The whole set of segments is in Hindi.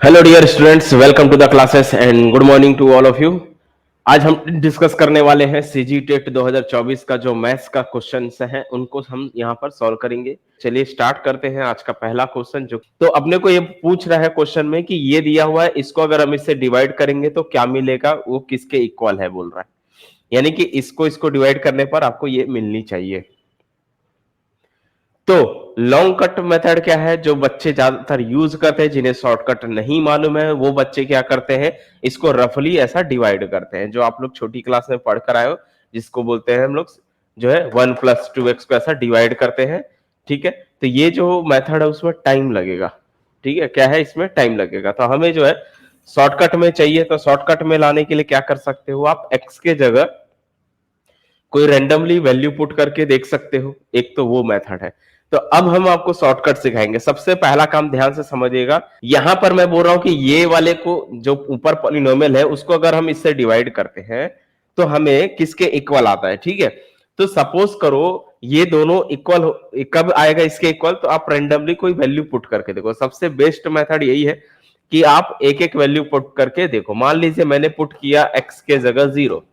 Hello dear students, welcome to the classes and good morning to all of you. आज हम डिस्कस करने वाले हैं सीजी टेट 2024 का जो मैथ्स का क्वेश्चंस हैं उनको हम यहाँ पर सॉल्व करेंगे। चलिए स्टार्ट करते हैं आज का पहला क्वेश्चन। जो तो अपने को ये पूछ रहा है क्वेश्चन में कि ये दिया हुआ है, इसको अगर हम इससे डिवाइड करेंगे तो क्या मिलेगा, वो किसके इक्वल है बोल रहा है। यानी कि इसको डिवाइड करने पर आपको ये मिलनी चाहिए। तो लॉन्ग कट मेथड क्या है, जो बच्चे ज्यादातर यूज करते हैं, जिन्हें शॉर्टकट नहीं मालूम है वो बच्चे क्या करते हैं, इसको रफली ऐसा डिवाइड करते हैं। जो आप लोग छोटी क्लास में पढ़कर आए हो, जिसको बोलते हैं हम लोग जो है 1+2x को ऐसा डिवाइड करते हैं। ठीक है, तो ये जो मेथड है उसमें टाइम लगेगा। ठीक है, क्या है इसमें टाइम लगेगा। तो हमें जो है शॉर्टकट में चाहिए, तो शॉर्टकट में लाने के लिए क्या कर सकते हो आप, x के जगह कोई रैंडमली वैल्यू पुट करके देख सकते हो। एक तो वो मेथड है। तो अब हम आपको शॉर्टकट सिखाएंगे। सबसे पहला काम ध्यान से समझिएगा, यहां पर मैं बोल रहा हूं कि ये वाले को जो ऊपर पॉलिनोमियल है उसको अगर हम इससे डिवाइड करते हैं तो हमें किसके इक्वल आता है। ठीक है, तो सपोज करो ये दोनों इक्वल, कब आएगा इसके इक्वल, तो आप रैंडमली कोई वैल्यू पुट करके देखो। सबसे बेस्ट मेथड यही है कि आप एक एक वैल्यू पुट करके देखो। मान लीजिए मैंने पुट किया x के जगह 0।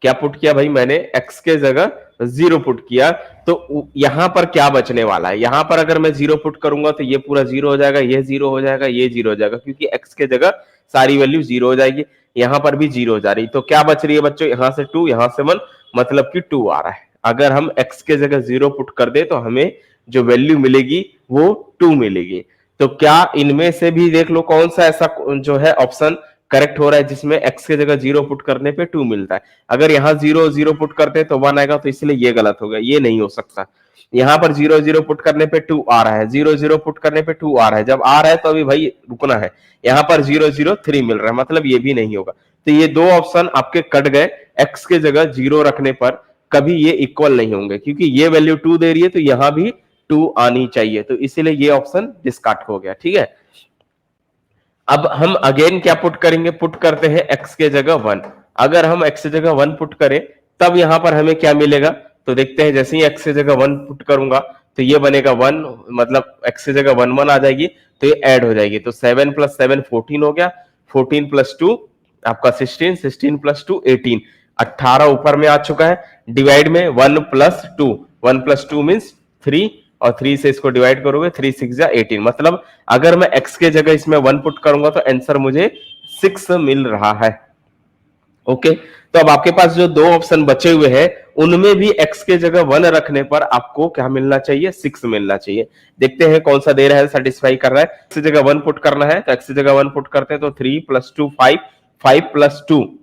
क्या पुट किया भाई, मैंने x के जगह 0 पुट किया। तो यहां पर क्या बचने वाला है, यहां पर अगर मैं 0 पुट करूंगा तो ये पूरा 0 हो जाएगा, ये 0 हो जाएगा, ये 0 हो जाएगा, क्योंकि x के जगह सारी वैल्यू 0 हो जाएगी। यहां पर भी 0 हो जा रही, तो क्या बच रही है बच्चों, यहां से 2, यहां से 1, मतलब कि 2 आ रहा है। अगर हम x के जगह 0 पुट कर दे तो हमें जो वैल्यू मिलेगी वो 2 मिलेगी। तो क्या इनमें से भी देख लो कौन सा ऐसा जो है ऑप्शन करेक्ट हो रहा है जिसमें x के जगह 0 पुट करने पे 2 मिलता है। अगर यहाँ 0 0 पुट करते हैं तो 1 आएगा, तो इसलिए ये गलत हो गया, ये नहीं हो सकता। यहाँ पर 0 0 पुट करने पे 2 आ रहा है, 0 0 पुट करने पे 2 आ रहा है। जब आ रहा है तो अभी भाई रुकना है। यहाँ पर 0 0 3 मिल रहा है, मतलब ये भी नहीं होगा। तो ये दो ऑप्शन आपके कट गए। x के जगह 0 रखने पर कभी ये इक्वल नहीं होंगे, क्योंकि ये वैल्यू 2 दे रही है तो यहां भी 2 आनी चाहिए, तो इसीलिए ये ऑप्शन डिस्कार्ड हो गया। ठीक है, अब हम अगेन क्या पुट करेंगे, पुट करते हैं x के जगह 1। अगर हम x की जगह 1 पुट करें तब यहां पर हमें क्या मिलेगा, तो देखते हैं। जैसे ही x की जगह 1 पुट करूंगा तो ये बनेगा 1, मतलब x की जगह 1 1 आ जाएगी, तो ये ऐड हो जाएगी। तो 7 + 7 14 हो गया, 14 + 2 आपका 16, 16 + 2 18, 18 ऊपर में आ चुका है। डिवाइड में 1 + 2, 1 + 2 मीन्स 3, और 3 से इसको डिवाइड करोगे 3 6 जा 18, मतलब अगर मैं x के जगह इसमें 1 पुट करूंगा तो आंसर मुझे 6 मिल रहा है। ओके, तो अब आपके पास जो दो ऑप्शन बचे हुए हैं उनमें भी x के जगह 1 रखने पर आपको क्या मिलना चाहिए, 6 मिलना चाहिए। देखते हैं कौन सा दे रहा है, सेटिस्फाई कर रहा है। x की जगह 1 पुट करना है तो x की जगह 1 पुट करते हैं तो 3 + 2 5, 5 + 2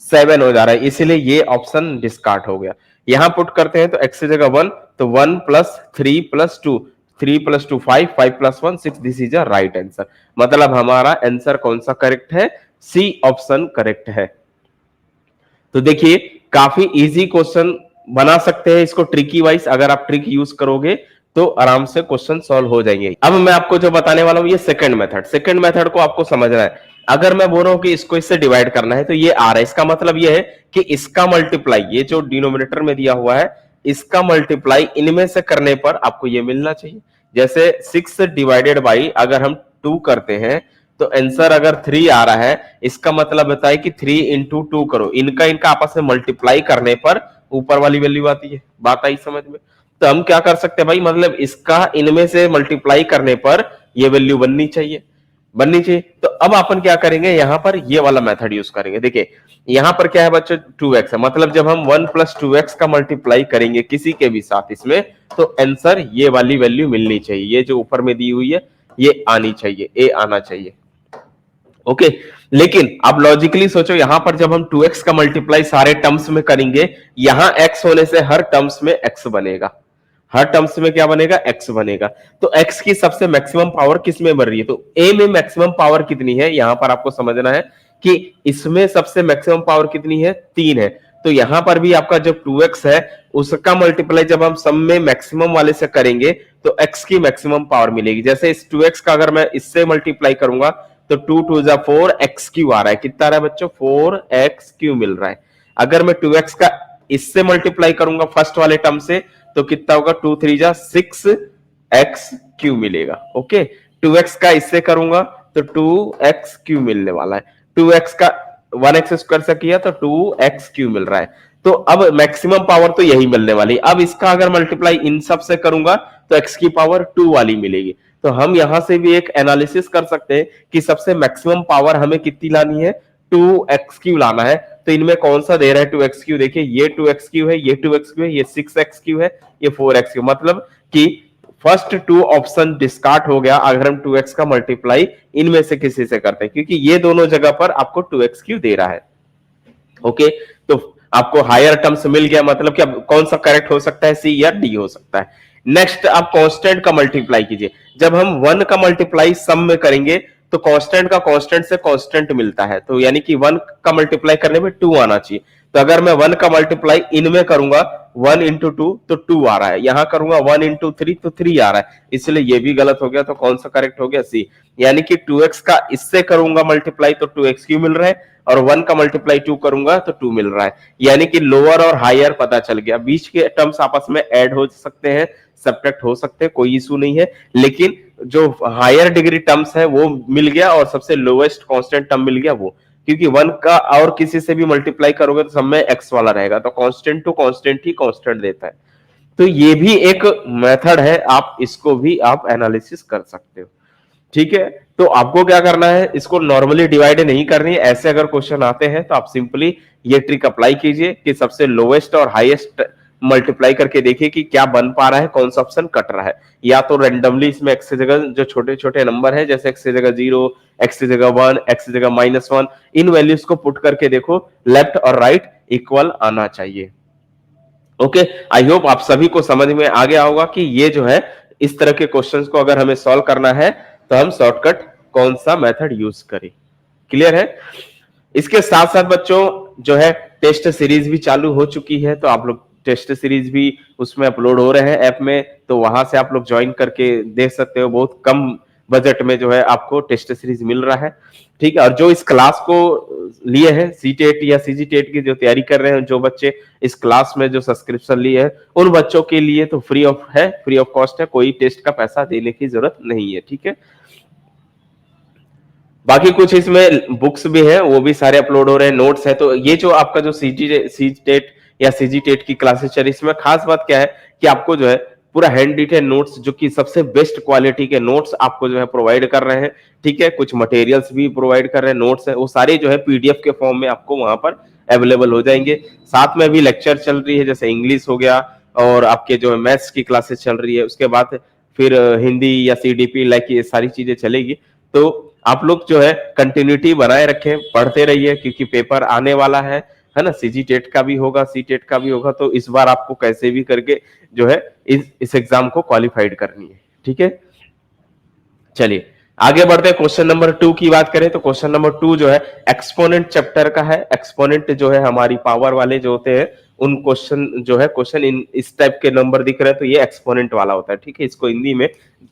7 हो जा रहा है, इसीलिए ये ऑप्शन डिस्कार्ड हो गया। यहां पुट करते हैं तो x की जगह 1, तो 1 + 3 + 2, 3 + 2 5, 5 + 1 6, this is a right answer. मतलब हमारा आंसर कौन सा करेक्ट है, सी ऑप्शन करेक्ट है। तो देखिए काफी इजी क्वेश्चन बना सकते हैं इसको ट्रिकी वाइज। अगर आप ट्रिक यूज करोगे तो आराम से क्वेश्चन सॉल्व हो जाएंगे। अब मैं आपको जो बताने वाला हूं ये सेकंड मेथड, सेकंड मेथड को आपको समझना है। अगर मैं बोल रहा हूं कि इसको इससे डिवाइड करना है तो ये आ रहा है, इसका मतलब ये है कि इसका मल्टीप्लाई, ये जो डिनोमिनेटर में दिया हुआ है इसका मल्टीप्लाई इनमें से करने पर आपको ये मिलना चाहिए। जैसे 6 डिवाइडेड बाई अगर हम 2 करते हैं तो आंसर अगर 3 आ रहा है, इसका मतलब होता है कि 3 × 2 करो, इनका इनका आपस में मल्टीप्लाई करने पर ऊपर वाली वैल्यू आती है। बात आई समझ में। तो हम क्या कर सकते हैं भाई, मतलब इसका इनमें से मल्टीप्लाई करने पर ये वैल्यू बननी चाहिए, बननी चाहिए। तो अब अपन क्या करेंगे, यहां पर ये वाला मेथड यूज करेंगे। देखिए यहां पर क्या है बच्चों, 2x है, मतलब जब हम 1 + 2x का मल्टीप्लाई करेंगे किसी के भी साथ इसमें, तो आंसर ये वाली वैल्यू मिलनी चाहिए, ये जो ऊपर में दी हुई है ये आनी चाहिए, ए आना चाहिए। ओके, लेकिन अब लॉजिकली सोचो, यहां पर जब हम 2x का मल्टीप्लाई सारे टर्म्स में करेंगे, यहां x होने से हर टर्म्स में x बनेगा, हर टर्म्स में क्या बनेगा, x बनेगा। तो x की सबसे मैक्सिमम पावर किस में बन रही है, तो a में मैक्सिमम पावर कितनी है, यहां पर आपको समझना है कि इसमें सबसे मैक्सिमम पावर कितनी है, 3 है। तो यहां पर भी आपका जो 2x है उसका मल्टीप्लाई जब हम सम में मैक्सिमम वाले से करेंगे तो x की मैक्सिमम पावर मिलेगी। जैसे इस 2x का अगर मैं इससे मल्टीप्लाई करूंगा तो 2 2 जा 4 x³ आ रहा है, कितना आ रहा है बच्चों, 4x³ मिल रहा है। अगर मैं 2x का इससे मल्टीप्लाई करूंगा फर्स्ट वाले टर्म से तो कितना होगा, 2 3 जा 6x³ मिलेगा। ओके, 2x का इससे करूंगा तो 2x क्यू मिलने वाला है, 2x का 1x स्क्वायर से किया तो 2x क्यू मिल रहा है। तो अब मैक्सिमम पावर तो यही मिलने वाली। अब इसका अगर मल्टीप्लाई इन सब से करूंगा तो x की पावर 2 वाली मिलेगी। तो हम यहां से भी एक एनालिसिस कर सकते हैं कि सबसे मैक्सिमम पावर हमें कितनी लानी है, 2x क्यू लाना है। तो इनमें कौन सा दे रहा है 2x क्यू, देखिए ये 2x क्यू है, ये 2x क्यू है, ये 6x क्यू है, ये 4x क्यू, मतलब कि फर्स्ट टू ऑप्शन डिस्कार्ड हो गया अगर हम 2x का मल्टीप्लाई इनमें से किसी से करते हैं, क्योंकि ये दोनों जगह पर आपको 2x क्यू दे रहा है। ओके, तो आपको हायर टर्म्स मिल गया, मतलब कि अब कौन सा करेक्ट हो सकता है, सी या डी हो सकता है। नेक्स्ट आप कांस्टेंट का मल्टीप्लाई कीजिए। जब हम 1 का मल्टीप्लाई सम में करेंगे तो कांस्टेंट का कांस्टेंट से कांस्टेंट मिलता है, तो यानी कि 1 का मल्टीप्लाई करने में 2 आना चाहिए। तो अगर मैं 1 का मल्टीप्लाई इनमें करूंगा 1 इंटू 2 तो 2 आ रहा है, यहां करूंगा 1 इंटू 3 तो 3 आ रहा है, इसलिए ये भी गलत हो गया। तो कौन सा करेक्ट हो गया, सी। यानी कि 2x का इससे करूंगा मल्टीप्लाई तो 2x क्यू मिल रहा है, और 1 का मल्टीप्लाई 2 करूंगा तो 2 मिल रहा है। यानी कि लोअर और हायर पता चल गया। बीच के टर्म्स आपस में ऐड हो सकते हैं, सब्ट्रैक्ट हो सकते हैं, कोई इशू नहीं है, लेकिन जो हायर डिग्री टर्म्स है वो मिल गया और सबसे लोएस्ट कांस्टेंट टर्म मिल गया वो, क्योंकि 1 का और किसी से भी मल्टीप्लाई करोगे तो सब में x वाला रहेगा, तो कांस्टेंट टू कांस्टेंट ही कांस्टेंट देता है। तो ये भी एक मेथड है, आप इसको भी आप एनालिसिस कर सकते हो। ठीक है, तो आपको क्या करना है, इसको नॉर्मली डिवाइड नहीं करनी है। ऐसे अगर क्वेश्चन आते हैं तो आप सिंपली ये ट्रिक अप्लाई कीजिए कि सबसे लोएस्ट और हाईएस्ट मल्टीप्लाई करके देखिए कि क्या बन पा रहा है, कौन सा ऑप्शन कट रहा है। या तो रेंडमली इसमें एक्स की जगह जो छोटे छोटे नंबर है, जैसे एक्स की जगह 0, एक्स की जगह 1, एक्स की जगह -1, इन वैल्यूज को पुट करके देखो, लेफ्ट और राइट इक्वल आना चाहिए। ओके, आई होप आप सभी को समझ में आ गया होगा कि ये जो है इस तरह के क्वेश्चंस को अगर हमें सॉल्व करना है तो हम शॉर्टकट कौन सा मेथड यूज करें। क्लियर है। इसके साथ साथ बच्चों जो है टेस्ट सीरीज भी चालू हो चुकी है, तो आप लोग टेस्ट सीरीज भी उसमें अपलोड हो रहे हैं ऐप में, तो वहां से आप लोग ज्वाइन करके देख सकते हो। बहुत कम बजट में जो है आपको टेस्ट सीरीज मिल रहा है। ठीक है, और जो इस क्लास को लिए हैं सीटेट या सीजीटेट की जो तैयारी कर रहे हैं, जो बच्चे इस क्लास में जो सब्सक्रिप्शन लिए है, उन बच्चों के लिए तो फ्री ऑफ है, फ्री ऑफ कॉस्ट है, कोई टेस्ट का पैसा देने की जरूरत नहीं है। ठीक है, बाकी कुछ इसमें बुक्स भी हैं, वो भी सारे अपलोड हो रहे हैं, नोट्स है। तो ये जो आपका जो सीटेट या सीजीटेट की क्लासेस चल रही, इसमें खास बात क्या है कि आपको जो है पूरा हैंड रिटेन नोट्स, जो कि सबसे बेस्ट क्वालिटी के नोट्स आपको जो है प्रोवाइड कर रहे हैं। ठीक है, कुछ मटेरियल्स भी प्रोवाइड कर रहे हैं, नोट्स है वो सारे जो है पीडीएफ के फॉर्म में आपको वहां पर अवेलेबल हो जाएंगे। साथ में भी लेक्चर चल रही है, जैसे इंग्लिश हो गया, और आपके जो है मैथ्स की क्लासेस चल रही है, उसके बाद फिर हिंदी या सीडीपी लाइक ये सारी चीजें चलेगी। तो आप लोग जो है कंटिन्यूटी बनाए रखें, पढ़ते रहिए, क्योंकि पेपर आने वाला है ना, सीजीटेट का भी होगा, सीटेट का भी होगा, तो इस बार आपको कैसे भी करके जो है इस एग्जाम को क्वालिफाइड करनी है। ठीक है, चलिए आगे बढ़ते हैं। क्वेश्चन नंबर 2 की बात करें तो क्वेश्चन नंबर 2 जो है एक्सपोनेंट चैप्टर का है। एक्सपोनेंट जो है हमारी पावर वाले जो होते हैं, उन क्वेश्चन जो है क्वेश्चन इन इस टाइप के नंबर दिख रहे हैं तो ये एक्सपोनेंट वाला होता है। ठीक है, इसको हिंदी में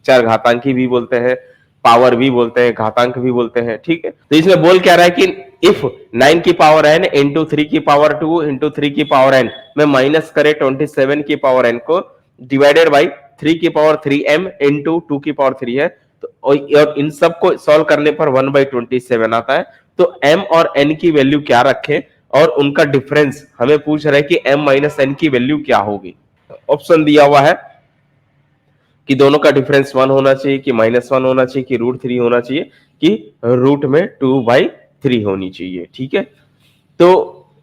चरघातांकी भी बोलते हैं, पावर भी बोलते हैं, घातांक भी बोलते हैं। ठीक है, तो इसमें बोल क्या रहा है कि इफ 9 की पावर n इंटू 3 की पावर 2 इंटू 3 की पावर n में माइनस करे 27 की पावर n को डिवाइडेड बाई 3 की पावर 3m इंटू 2 की पावर 3 है, तो और इन सब को सॉल्व करने पर 1/27 आता है। तो m और n की वैल्यू क्या रखें, और उनका डिफरेंस हमें पूछ रहा है कि m माइनस n की वैल्यू क्या होगी। ऑप्शन दिया हुआ है कि दोनों का डिफरेंस 1 होना चाहिए, कि -1 होना चाहिए, कि √3 होना चाहिए, कि रूट में 2/3 होनी चाहिए। ठीक है, तो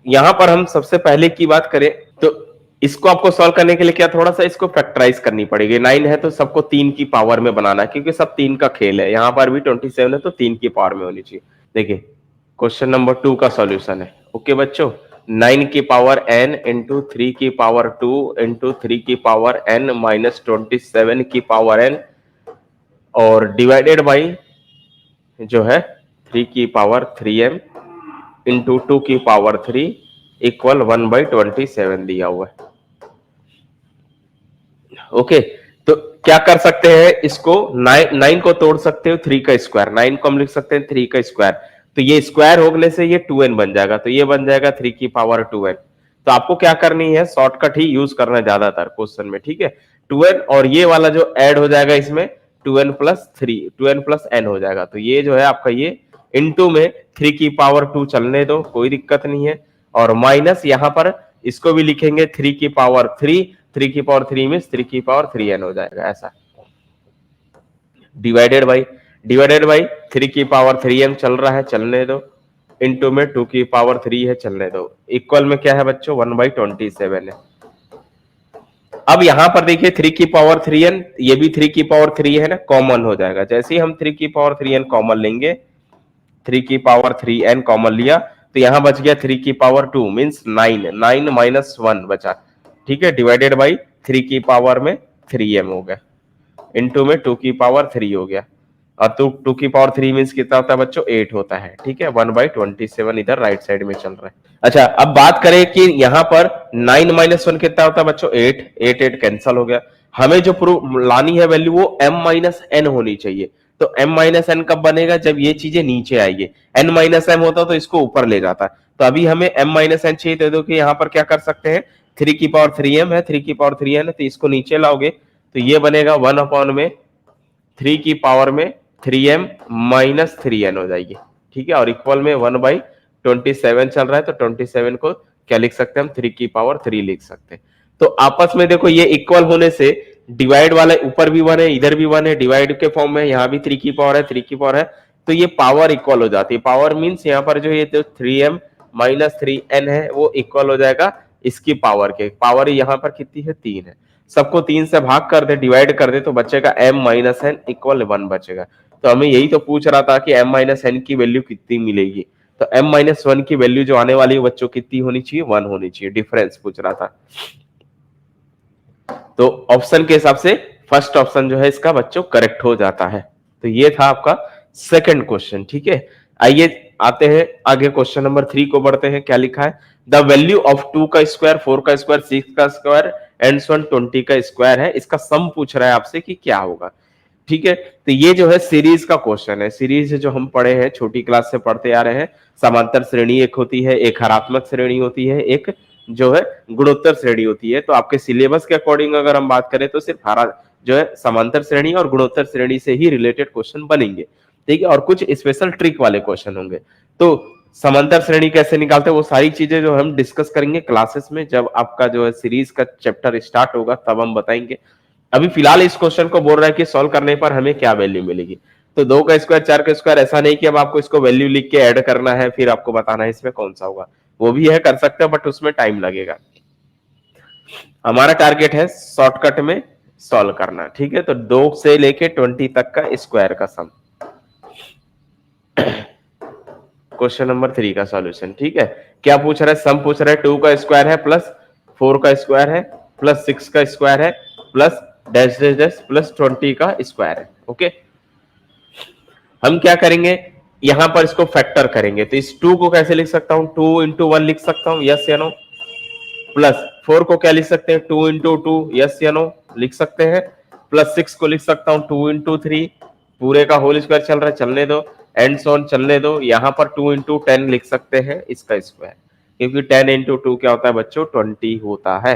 यहां पर हम सबसे पहले की बात करें तो इसको आपको सॉल्व करने के लिए क्या, थोड़ा सा इसको फैक्टराइज करनी पड़ेगी। 9 है तो सबको 3 की पावर में बनाना है, क्योंकि सब 3 का खेल है। यहां पर भी 27 है तो 3 की पावर में होनी चाहिए। देखिए क्वेश्चन नंबर 2 का सॉल्यूशन है। ओके बच्चों, 9 की पावर n इंटू 3 की पावर 2 इंटू 3 की पावर n माइनस 27 की पावर n और डिवाइडेड बाई जो है 3 की पावर 3m इंटू 2 की पावर 3 इक्वल 1/27 दिया हुआ है। ओके, तो क्या कर सकते हैं, इसको 9 को तोड़ सकते हो 3 का स्क्वायर, 9 को हम लिख सकते हैं 3 का स्क्वायर, तो ये स्क्वायर होने से ये 2n बन जाएगा, तो ये बन जाएगा 3 की पावर 2n। तो आपको क्या करनी है, शॉर्टकट ही यूज करना है ज्यादातर क्वेश्चन में। ठीक है, 2n और ये वाला जो ऐड हो जाएगा इसमें 2n plus 3, 2n plus n हो जाएगा। तो ये जो है आपका ये इनटू में 3 की पावर 2 चलने दो, कोई दिक्कत नहीं है, और माइनस यहाँ पर इसको भी लिखेंगे 3 की पावर 3, 3 की पावर 3 मींस 3 की पावर 3n हो जाएगा ऐसा, डिवाइडेड बाई 3 की पावर 3m चल रहा है, चलने दो, इनटू में 2 की पावर 3 है, चलने दो, इक्वल में क्या है बच्चों 1/27 है। अब यहां पर देखिए 3 की पावर 3n, ये भी 3 की पावर 3 है ना, कॉमन हो जाएगा। जैसे ही हम 3 की पावर 3n कॉमन लेंगे, 3 की पावर 3n कॉमन लिया तो यहां बच गया 3 की पावर 2 मींस 9, 9 माइनस 1 बचा, ठीक है, डिवाइडेड बाई 3 की पावर में 3m हो गया, इनटू में 2 की पावर 3 हो गया, और 2 की पावर 3 मींस कितना होता है बच्चों 8 होता है, ठीक है, 1/27 इधर राइट साइड में चल रहा है। अच्छा, अब बात करें कि यहां पर 9 माइनस 1 कितना होता है बच्चों 8, 8 कैंसल हो गया। हमें जो प्रूफ लानी है वैल्यू वो m माइनस n होनी चाहिए। तो m माइनस n कब बनेगा, जब ये चीजें नीचे आएगी। n माइनस m होता तो इसको ऊपर ले जाता। तो अभी हमें m माइनस n चाहिए, तो देखो यहाँ पर क्या कर सकते हैं, 3 की पावर 3m है, 3 की पावर 3n है, तो इसको नीचे लाओगे तो ये बनेगा 1 में 3 की पावर में 3m माइनस 3n हो जाएगी, ठीक है, और इक्वल में 1/27 चल रहा है, तो 27 को क्या लिख सकते हैं हम, 3 की पावर 3 लिख सकते हैं। तो आपस में देखो ये इक्वल होने से डिवाइड वाला ऊपर भी 1 है, इधर भी 1 है, डिवाइड के फॉर्म में यहाँ भी 3 की पावर है, 3 की पावर है, तो ये पावर इक्वल हो जाती है। पावर मीन्स यहाँ पर जो ये तो 3m माइनस 3n है वो इक्वल हो जाएगा इसकी पावर के। पावर यहाँ पर कितनी है 3 है, सबको 3 से भाग कर दे, डिवाइड कर दे, तो बचेगा m माइनस n इक्वल 1 बचेगा। तो हमें यही तो पूछ रहा था कि m माइनस n की वैल्यू कितनी मिलेगी, तो m माइनस 1 की वैल्यू जो आने वाली है बच्चों कितनी होनी चाहिए, 1 होनी चाहिए, डिफरेंस पूछ रहा था। तो ऑप्शन के हिसाब से फर्स्ट ऑप्शन जो है इसका बच्चों करेक्ट हो जाता है। तो ये था आपका सेकंड क्वेश्चन, ठीक है। आइए आते हैं आगे क्वेश्चन नंबर 3 को बढ़ते हैं। क्या लिखा है, द वैल्यू ऑफ 2 का स्क्वायर, 4 का स्क्वायर, 6 का स्क्वायर एंड सो ऑन 20 का स्क्वायर है, इसका सम पूछ रहा है आपसे कि क्या होगा, ठीक है। तो ये जो है सीरीज का क्वेश्चन है। सीरीज जो हम पढ़े हैं, छोटी क्लास से पढ़ते आ रहे हैं, समांतर श्रेणी एक होती है, एक हरात्मक श्रेणी होती है, एक जो है गुणोत्तर श्रेणी होती है। तो आपके सिलेबस के अकॉर्डिंग अगर हम बात करें तो सिर्फ हरा जो है समांतर श्रेणी और गुणोत्तर श्रेणी से ही रिलेटेड क्वेश्चन बनेंगे, ठीक है, और कुछ स्पेशल ट्रिक वाले क्वेश्चन होंगे। तो समांतर श्रेणी कैसे निकालते हैं वो सारी चीजें जो हम डिस्कस करेंगे क्लासेस में, जब आपका जो है सीरीज का चैप्टर स्टार्ट होगा तब हम बताएंगे। अभी फिलहाल इस क्वेश्चन को बोल रहा है कि सॉल्व करने पर हमें क्या वैल्यू मिलेगी। तो 2 का स्क्वायर, 4 का स्क्वायर, ऐसा नहीं कि अब आपको इसको वैल्यू लिख के ऐड करना है फिर आपको बताना है इसमें कौन सा होगा, वो भी है, कर सकते हैं, बट उसमें टाइम लगेगा। हमारा टारगेट है शॉर्टकट में सॉल्व करना, ठीक है। तो 2 से लेके 20 तक का स्क्वायर का सम, क्वेश्चन नंबर 3 का सॉल्यूशन, ठीक है। क्या पूछ रहा है, सम पूछ रहा है, 2 का स्क्वायर है प्लस 4 का स्क्वायर है प्लस 6 का स्क्वायर है plus dash dash dash plus 20 का स्क्वायर है, ओके। हम क्या करेंगे, यहां पर इसको फैक्टर करेंगे। तो इस 2 को कैसे लिख सकता हूं, 2 इंटू 1 लिख सकता हूं, यस या नो, प्लस 4 को क्या लिख सकते हैं, 2 इंटू 2, यस या नो लिख सकते हैं, प्लस 6 को लिख सकता हूं 2 इंटू 3, पूरे का होल स्क्वायर चल रहा है, चलने दो, एंड सो ऑन चलने दो। यहां पर 2 इंटू 10 लिख सकते हैं इसका स्क्वायर, क्योंकि 10 इंटू 2 क्या होता है बच्चों 20 होता है,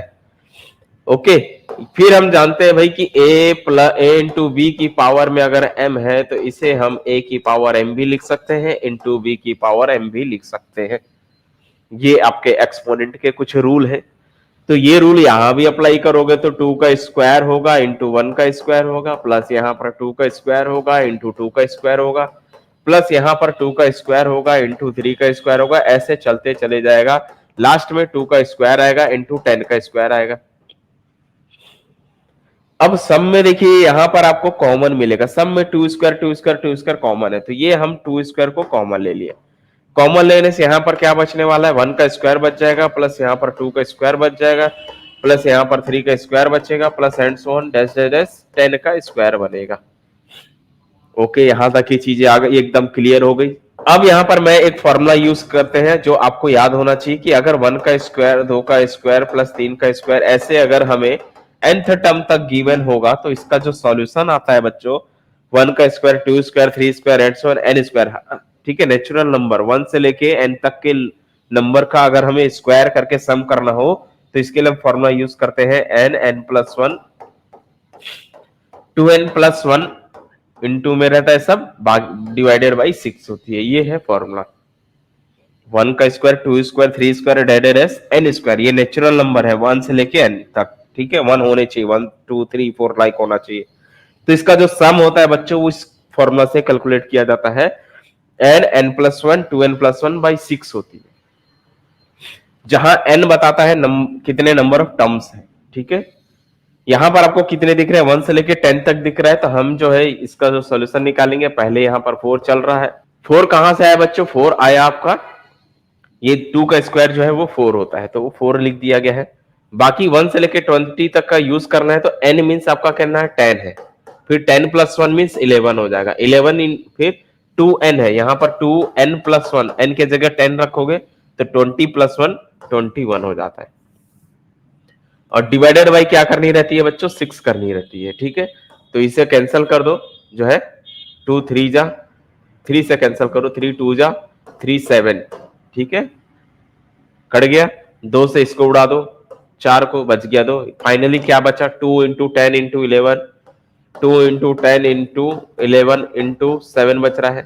ओके। फिर हम जानते हैं भाई कि a इंटू बी की पावर में अगर m है तो इसे हम a की पावर m भी लिख सकते हैं, इंटू b की पावर m भी लिख सकते हैं। ये आपके एक्सपोनेंट के कुछ रूल है। तो ये रूल यहां भी अप्लाई करोगे तो 2 का स्क्वायर होगा इंटू 1 का स्क्वायर होगा, प्लस यहां पर 2 का स्क्वायर होगा इंटू 2 का स्क्वायर होगा, प्लस यहां पर 2 का स्क्वायर होगा इंटू 3 का स्क्वायर होगा, ऐसे चलते चले जाएगा। लास्ट में 2 का स्क्वायर आएगा इंटू 10 का स्क्वायर आएगा। अब सम में देखिए यहां पर आपको कॉमन मिलेगा, सम में 2 स्क्वायर 2 स्क्वायर 2 स्क्वायर कॉमन है, तो ये हम 2 स्क्वायर को कॉमन ले लिए। कॉमन लेने से यहां पर क्या बचने वाला है, 1 का स्क्वायर बच जाएगा, प्लस यहां पर 2 का स्क्वायर बच जाएगा, प्लस यहां पर 3 का स्क्वायर बचेगा, plus and so on dash dash dash 10 का स्क्वायर बनेगा, ओके। यहां तक की चीजें आ गई, एकदम क्लियर हो गई। अब यहां पर मैं एक फॉर्मूला यूज करते हैं जो आपको याद होना चाहिए कि अगर 1 का स्क्वायर 2 का स्क्वायर प्लस 3 का स्क्वायर ऐसे अगर हमें nth टर्म तक गिवन होगा तो इसका जो सॉल्यूशन आता है बच्चों 1 का square 2 square 3 square and so on n square, ठीक है। नेचुरल नंबर 1 से लेके n तक के नंबर का अगर हमें स्क्वायर करके सम करना हो तो इसके लिए हम फॉर्मूला यूज करते हैं n n+1 2n+1 इनटू में रहता है सब, डिवाइडेड बाई 6 होती है। ये है फॉर्मूला। 1 का square, 2 square, 3 square divided S N square. ये नेचुरल नंबर है 1 से लेके n तक, ठीक है। 1 होने चाहिए, 1 2 3 4 लाइक होना चाहिए। तो इसका जो सम होता है बच्चों, वो इस फॉर्मूला से कैलकुलेट किया जाता है। n+1 2n+1/6 होती है, जहां n बताता है कितने नंबर ऑफ टर्म्स है, ठीक है। यहां पर आपको कितने दिख रहे हैं, 1 से लेके 10 तक दिख रहा है। तो हम जो है इसका जो सोल्यूशन निकालेंगे, पहले यहां पर 4 चल रहा है। 4 कहां से आया बच्चों, 4 आया आपका, ये 2 का स्क्वायर जो है वो 4 होता है, तो वो 4 लिख दिया गया है। बाकी 1 से लेके 20 तक का यूज करना है, तो n मीन्स आपका कहना है 10 है, फिर 10+1 मीन्स 11 हो जाएगा। 11 फिर 2n है, यहां पर 2n+1, n के जगह 10 रखोगे तो 20+1 21 हो जाता है। और डिवाइडेड बाई क्या करनी रहती है बच्चों, 6 करनी रहती है, ठीक है। तो इसे कैंसिल कर दो, जो है 2 3 जा, 3 से कैंसिल करो, 3 2 जा 3 7, ठीक है, कट गया। 2 से इसको उड़ा दो, 4 को बच गया 2। फाइनली क्या बचा, 2 × 10 × 11, 2 × 10 × 11 × 7 बच रहा है।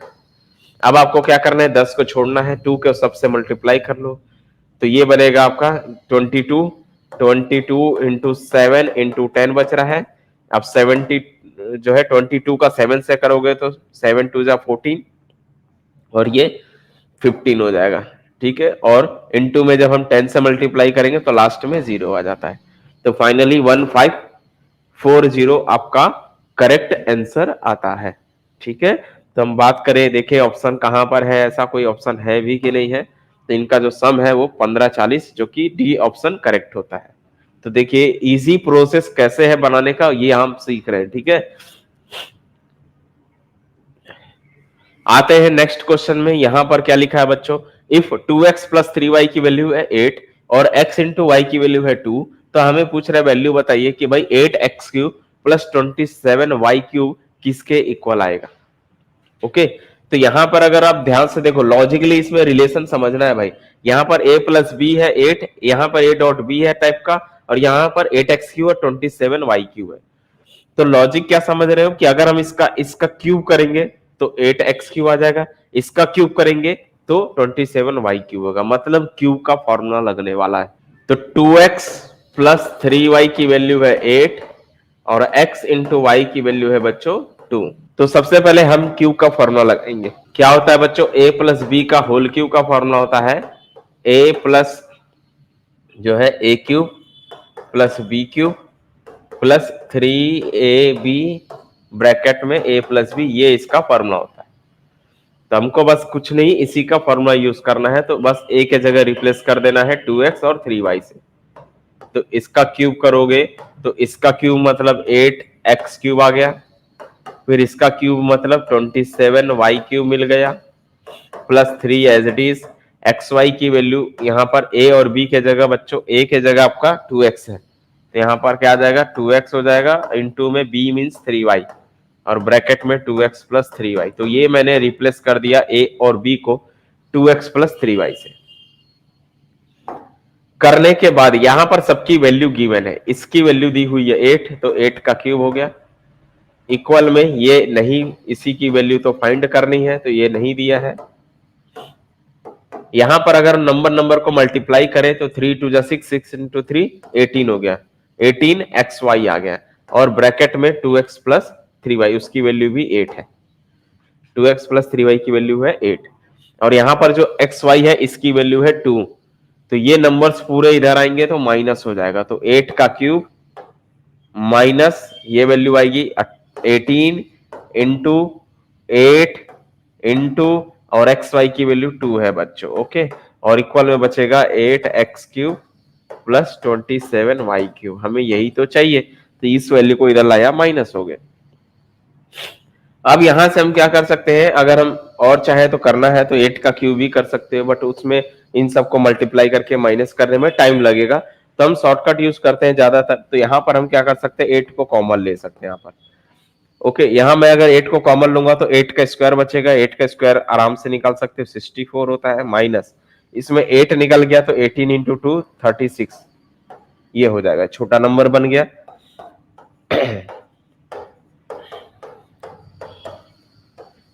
अब आपको क्या करना है, 10 को छोड़ना है, 2 के सबसे मल्टीप्लाई कर लो, तो ये बनेगा आपका 22, 22 × 7 × 10 बच रहा है। अब 70 जो है 22 का 7 से करोगे तो 7 2 जा 14, और ये 15 हो जाएगा, ठीक है। और इनटू में जब हम 10 से मल्टीप्लाई करेंगे तो लास्ट में 0 आ जाता है। तो फाइनली 1540 आपका करेक्ट आंसर आता है, ठीक है। तो हम बात करें, देखें ऑप्शन कहां पर है, ऐसा कोई ऑप्शन है भी कि नहीं है। तो इनका जो सम है वो 1540, जो कि डी ऑप्शन करेक्ट होता है। तो देखिए इजी प्रोसेस कैसे है बनाने का, ये हम सीख रहे हैं, ठीक है। आते हैं नेक्स्ट क्वेश्चन में। यहां पर क्या लिखा है बच्चों, इफ 2x + 3y की वैल्यू है 8 और x × y की वैल्यू है 2, तो हमें पूछ रहा है वैल्यू बताइए कि भाई 8x³ + 27y³ किसके इक्वल आएगा। ओके, तो यहां पर अगर आप ध्यान से देखो, लॉजिकली इसमें रिलेशन समझना है भाई। यहां पर a + b है 8, यहां पर a.b है टाइप का, और यहां पर 8x³ और 27y³ है। तो लॉजिक क्या समझ रहे हो कि अगर हम इसका क्यूब करेंगे तो 8x³ आ जाएगा, इसका क्यूब करेंगे तो 27y³ होगा, मतलब क्यूब का फॉर्मूला लगने वाला है। तो 2x + 3y की वैल्यू है 8 और x × y की वैल्यू है बच्चों 2। तो सबसे पहले हम क्यूब का फॉर्मूला लगाएंगे। क्या होता है बच्चों, a + b का होल क्यूब का फॉर्मूला होता है a+ जो है a³ + b³ + 3ab ब्रैकेट में a + b, ये इसका फॉर्मूला होता है। तो हमको बस कुछ नहीं, इसी का फॉर्मूला यूज करना है। तो बस a के जगह रिप्लेस कर देना है 2x और 3y से। तो इसका क्यूब करोगे तो इसका क्यूब मतलब 8x³ आ गया, फिर इसका क्यूब मतलब 27y³ मिल गया, +3 as it is. X Y की वैल्यू यहाँ पर a और b के जगह बच्चों, a के जगह आपका 2x है, तो यहाँ पर क्या आ जाएगा 2x हो जाएगा, इनटू में b मीन्स 3y, और ब्रैकेट में 2x + 3y। तो ये मैंने रिप्लेस कर दिया a और b को 2x + 3y से। करने के बाद यहां पर सबकी वैल्यू गिवन है, इसकी वैल्यू दी हुई है 8, तो 8 का क्यूब हो गया। इक्वल में ये नहीं, इसी की वैल्यू तो फाइंड करनी है, तो ये नहीं दिया है। यहां पर अगर नंबर को मल्टीप्लाई करें तो 3 2 जा 6, 6 × 3 18 हो गया, 18xy आ गया, और ब्रैकेट में 2x + 3y, उसकी वैल्यू भी 8 है। 2x + 3y की वैल्यू है 8, और यहां पर जो xy है इसकी वैल्यू है 2। तो ये नंबर्स पूरे इधर आएंगे तो माइनस हो जाएगा, तो 8 का क्यूब माइनस ये वैल्यू आएगी 18 × 8 इंटू, और एक्स वाई की वैल्यू 2 है बच्चों, ओके। और इक्वल में बचेगा 8x³ + 27y³। हमें यही तो चाहिए, तो इस वैल्यू को इधर लाया, माइनस हो गए। अब यहां से हम क्या कर सकते हैं, अगर हम और चाहे तो करना है तो 8 का क्यूब भी कर सकते हैं, बट उसमें इन सबको मल्टीप्लाई करके माइनस करने में टाइम लगेगा, तो हम शॉर्टकट यूज करते हैं ज्यादातर। तो यहां पर हम क्या कर सकते हैं, 8 को कॉमन ले सकते हैं यहाँ पर, ओके। यहां मैं अगर 8 को कॉमन लूंगा तो 8 का स्क्वायर बचेगा, 8 का स्क्वायर आराम से निकाल सकते हो 64 होता है, माइनस इसमें 8 निकल गया तो 18 × 2 36, ये हो जाएगा, छोटा नंबर बन गया।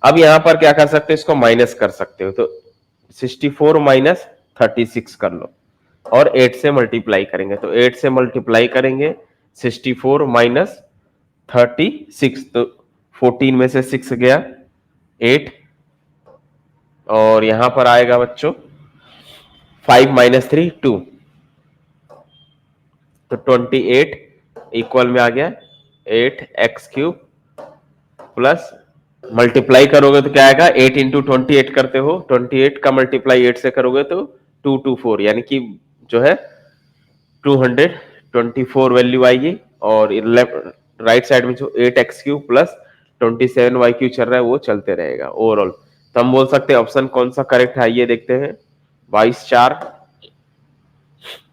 अब यहां पर क्या कर सकते हो, इसको माइनस कर सकते हो, तो 64 माइनस 36 कर लो और 8 से मल्टीप्लाई करेंगे, तो 8 से मल्टीप्लाई करेंगे 64 माइनस 36, तो 14 में से 6 गया 8, और यहां पर आएगा बच्चों 5 माइनस 3 2, तो 28 इक्वल में आ गया 8x³ प्लस मल्टीप्लाई करोगे तो क्या आएगा 8 इंटू 28 करते हो, 28 का मल्टीप्लाई 8 से करोगे तो 224, यानी कि जो है 224 वैल्यू आएगी, और राइट साइड में जो 8x³ प्लस 27y³ चल रहा है वो चलते रहेगा ओवरऑल। तो हम बोल सकते हैं ऑप्शन कौन सा करेक्ट है, ये देखते हैं 22/4,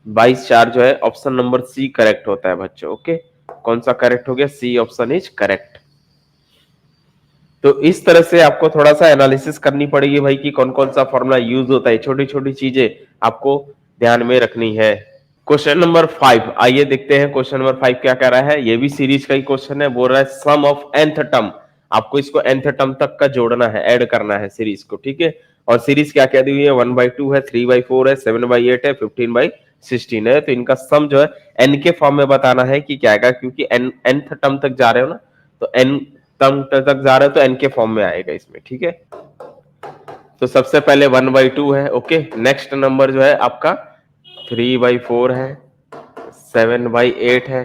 22/4 जो है ऑप्शन नंबर सी करेक्ट होता है बच्चों। ओके, कौन सा करेक्ट हो गया, सी ऑप्शन इज करेक्ट। तो इस तरह से आपको थोड़ा सा एनालिसिस करनी पड़ेगी भाई कि कौन कौन सा फॉर्मूला यूज होता है, छोटी छोटी चीजें आपको ध्यान में रखनी है। क्वेश्चन नंबर 5, आइए देखते हैं क्वेश्चन नंबर 5 क्या कह रहा है। ये भी सीरीज का ही क्वेश्चन है, बोल रहा है सम ऑफ nth टर्म, आपको इसको nth टर्म तक का जोड़ना है, ऐड करना है सीरीज को, ठीक है। और सीरीज क्या क्या दी हुई है, 1/2 है, 3/4 है, 7/8 है, 15/16 है। तो इनका सम जो है n के फॉर्म में बताना है कि क्या आएगा, क्योंकि nth टर्म तक जा रहे हो ना, तो n टर्म तक जा रहे हो तो n के फॉर्म में आएगा इसमें, ठीक है। तो सबसे पहले 1/2 है, ओके। नेक्स्ट नंबर जो है आपका 3/4 है, 7/8 है,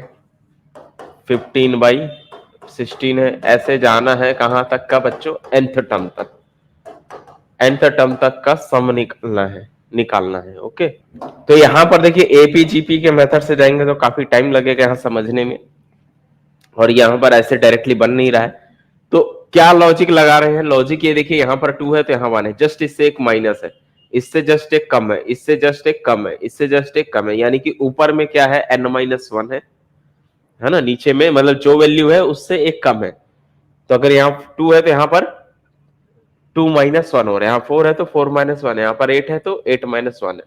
15/16 है। ऐसे जाना है कहां तक का बच्चों, nth टर्म तक, nth टर्म तक का सम निकालना है, ओके। तो यहां पर देखिए एपीजीपी के मेथड से जाएंगे तो काफी टाइम लगेगा यहां समझने में, और यहां पर ऐसे डायरेक्टली बन नहीं रहा है। तो क्या लॉजिक लगा रहे हैं, लॉजिक ये देखिए, यहां पर 2 है तो यहां 1 है, जस्ट इससे एक माइनस है, इससे जस्ट एक कम है, इससे जस्ट एक कम है, इससे जस्ट एक कम है, यानी कि ऊपर में क्या है n-1 है ना, नीचे में मतलब जो वैल्यू है उससे एक कम है। तो अगर यहाँ 2 है तो यहाँ पर 2-1 हो रहा है, यहाँ 4 है तो 4-1 है, यहाँ पर 8 है तो 8-1 है।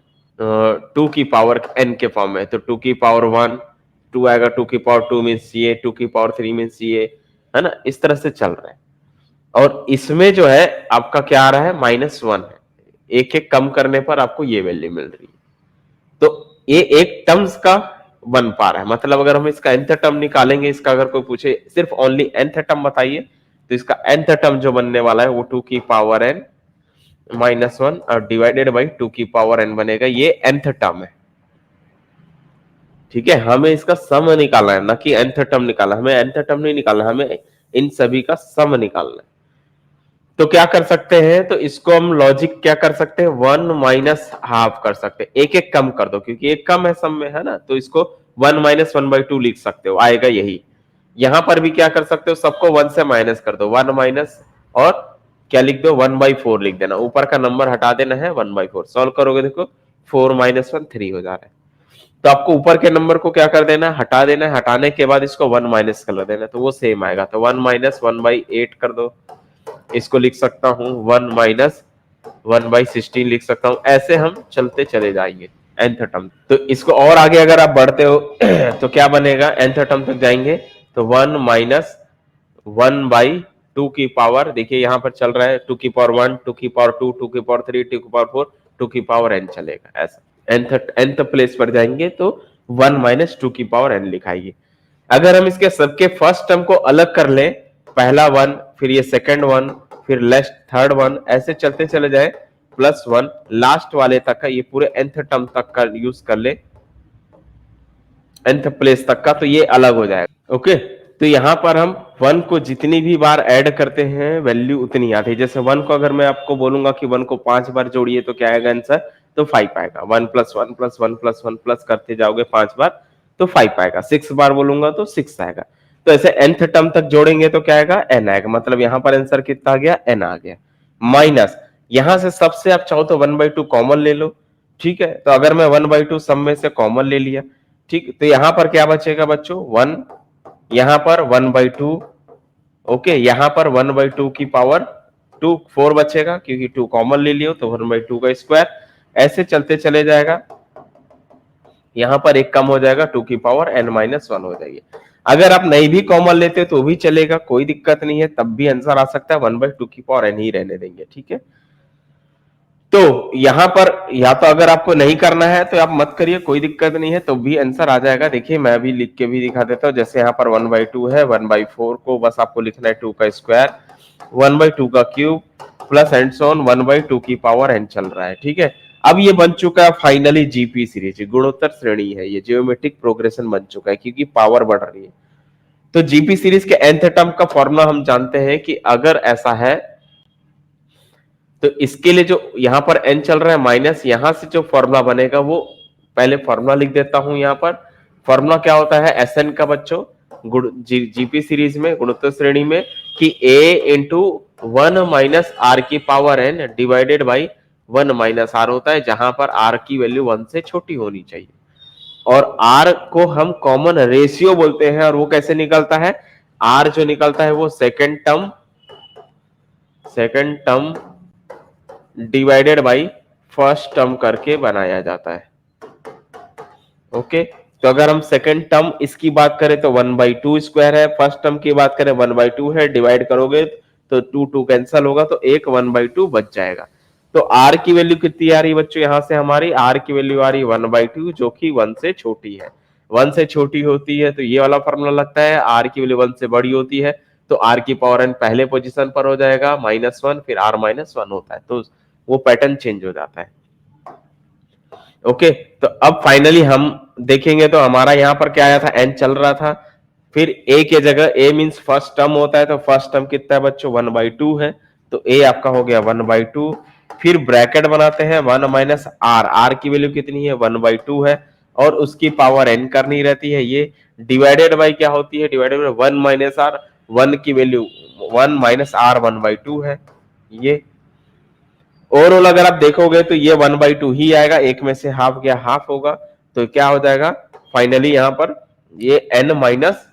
2 की पावर n के फॉर्म में, तो 2 की पावर 1, 2 आएगा, 2 की पावर 2 मीन्स ये, 2 की पावर 3 मीन्स ये, है ना, इस तरह से चल रहा है। और इसमें जो है आपका क्या आ रहा है, -1 है, एक एक कम करने पर आपको ये वैल्यू मिल रही है। तो ये एक टर्म्स का बन पा रहा है, मतलब अगर हम इसका nth टर्म निकालेंगे, इसका अगर कोई पूछे सिर्फ ओनली nth टर्म बताइए, तो इसका nth टर्म जो बनने वाला है वो 2 की पावर n -1 और डिवाइडेड बाई 2 की पावर n बनेगा, ये nth टर्म है, ठीक है। हमें इसका सम निकालना है, ना कि nth टर्म निकालना, हमें nth टर्म नहीं निकालना, हमें इन सभी का सम निकालना है। तो क्या कर सकते हैं, तो इसको हम लॉजिक क्या कर सकते हैं, 1-½ कर सकते हैं, एक एक कम कर दो, क्योंकि एक कम है सम में, है ना, तो इसको 1 - 1/2 लिख सकते हो, आएगा यही। यहां पर भी क्या कर सकते हो, सबको 1 से माइनस कर दो, 1 माइनस, और क्या लिख दो, 1/4 लिख देना, ऊपर का नंबर हटा देना है, 1/4 सॉल्व करोगे, देखो 4 - 1 3 हो जा रहा है। तो आपको ऊपर के नंबर को क्या कर देना है, हटा देना है, हटाने के बाद इसको 1 माइनस कर देना, तो वो सेम आएगा, तो 1 - 1/8 कर दो, इसको लिख सकता हूं 1 - 1/16 लिख सकता हूं। ऐसे हम चलते चले जाएंगे nth टर्म। तो इसको और आगे अगर आप बढ़ते हो तो क्या बनेगा, nth टर्म तक जाएंगे तो 1 - 1/2 की पावर, देखिए यहां पर चल रहा है 2 की पावर 1, 2 की पावर 2, 2 की पावर 3, 2 की पावर 4, 2 की पावर n चलेगा, ऐसा nth प्लेस पर जाएंगे तो 1 - 2 की पावर n लिखाइए। अगर हम इसके सबके फर्स्ट टर्म को अलग कर ले, पहला 1, फिर ये सेकंड 1, फिर लास्ट थर्ड 1, ऐसे चलते चले जाए +1 लास्ट वाले तक का, ये पूरे nth टर्म तक का यूज कर ले, nth प्लेस तक का, तो ये अलग हो जाएगा, ओके। तो यहां पर हम 1 को जितनी भी बार ऐड करते हैं वैल्यू उतनी आती है। जैसे 1 को अगर मैं आपको बोलूंगा कि 1 को 5 बार जोड़िए तो क्या आएगा आंसर, तो 5 आएगा, 1 + 1 + 1 + 1 प्लस करते जाओगे 5 बार तो 5 आएगा, 6 बार बोलूंगा तो 6 आएगा। तो ऐसे nth टर्म तक जोड़ेंगे तो क्या आएगा, n आएगा, मतलब यहां पर आंसर कितना आ गया, n आ गया। माइनस यहां से सबसे आप चाहो तो 1/2 कॉमन ले लो, ठीक है। तो अगर मैं 1/2 सब में से कॉमन ले लिया, ठीक, तो यहां पर क्या बचेगा बच्चों, 1, यहां पर 1/2, ओके, यहां पर 1/2 की पावर 2, 4 बचेगा क्योंकि 2 कॉमन ले लियो, तो 1/2 का स्क्वायर, ऐसे चलते चले जाएगा। यहाँ पर एक कम हो जाएगा, 2 की पावर n माइनस 1 हो जाएगी। अगर आप नहीं भी कॉमन लेते तो भी चलेगा, कोई दिक्कत नहीं है, तब भी आंसर आ सकता है, 1/2 की पावर n ही रहने देंगे, ठीक है। तो यहाँ पर या तो अगर आपको नहीं करना है तो आप मत करिए, कोई दिक्कत नहीं है, तो भी आंसर आ जाएगा। देखिए मैं भी लिख के भी दिखा देता हूँ, जैसे यहाँ पर 1/2 है, 1/4 को बस आपको लिखना है 2 का स्क्वायर, 1/2 का cube plus and so on 1/2 की पावर n चल रहा है, ठीक है। अब ये बन चुका है फाइनली जीपी सीरीज, गुणोत्तर श्रेणी है, ये जियोमेट्रिक प्रोग्रेशन बन चुका है क्योंकि पावर बढ़ रही है। तो जीपी सीरीज के nth टर्म का फॉर्मूला हम जानते हैं कि अगर ऐसा है तो इसके लिए जो यहां पर n चल रहा है माइनस, यहां से जो फॉर्मूला बनेगा वो पहले फॉर्मूला लिख देता हूं। यहां पर फॉर्मूला क्या होता है Sn का बच्चों जीपी सीरीज में गुणोत्तर श्रेणी में कि a इंटू 1 माइनस आर की power n divided by 1 minus R होता है, जहां पर r की वैल्यू 1 से छोटी होनी चाहिए। और r को हम कॉमन रेशियो बोलते हैं, और वो कैसे निकलता है, r जो निकलता है वो second term divided by first term करके बनाया जाता है। ओके, तो अगर हम सेकेंड टर्म इसकी बात करें तो 1/2 स्क्वायर है, फर्स्ट टर्म की बात करें 1/2 है, डिवाइड करोगे तो 2 कैंसल होगा तो एक 1/2 बच जाएगा। तो r की वैल्यू कितनी आ रही है बच्चों, यहां से हमारी r की वैल्यू आ रही है 1/2, जो कि 1 से छोटी है। 1 से छोटी होती है तो ये वाला फॉर्मूला लगता है, r की वैल्यू 1 से बड़ी होती है तो r की पावर n पहले पोजीशन पर हो जाएगा -1, फिर r -1 होता है, तो वो पैटर्न चेंज हो जाता है। ओके, तो अब फाइनली हम देखेंगे तो हमारा यहाँ पर क्या आया था, n चल रहा था, फिर a के जगह a मींस फर्स्ट टर्म होता है, तो फर्स्ट टर्म कितना है बच्चों 1/2 है, तो a आपका हो गया 1/2। फिर ब्रैकेट बनाते हैं 1 माइनस आर, r की वैल्यू कितनी है 1/2 है, और उसकी पावर n करनी रहती है, ये डिवाइडेड बाई क्या होती है, डिवाइडेड बाई 1 माइनस आर, 1 की वैल्यू 1 माइनस आर 1/2 है। ये ओवरऑल अगर आप देखोगे तो ये 1/2 ही आएगा, एक में से हाफ गया हाफ होगा, तो क्या हो जाएगा फाइनली यहाँ पर ये n माइनस,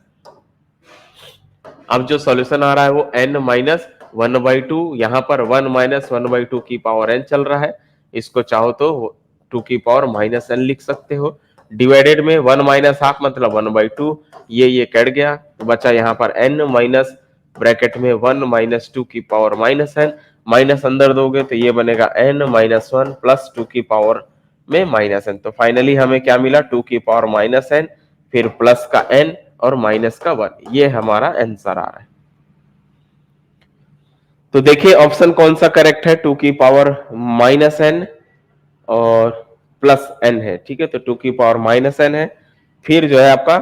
अब जो सॉल्यूशन आ रहा है वो n माइनस 1/2, यहाँ पर 1 माइनस 1/2 की पावर n चल रहा है, इसको चाहो तो 2 की पावर माइनस n लिख सकते हो, डिवाइडेड में 1 माइनस हाफ मतलब 1/2, ये कट गया, बचा यहाँ पर n माइनस ब्रैकेट में 1 माइनस 2 की पावर माइनस n, माइनस अंदर दोगे तो ये बनेगा n माइनस 1 प्लस 2 की पावर में माइनस n, तो फाइनली हमें क्या मिला 2 की पावर माइनस n, फिर प्लस का n और माइनस का 1, ये हमारा आंसर आ रहा है। तो देखिए ऑप्शन कौन सा करेक्ट है, 2 की पावर माइनस n और प्लस n है, ठीक है, तो 2 की पावर माइनस n है, फिर जो है आपका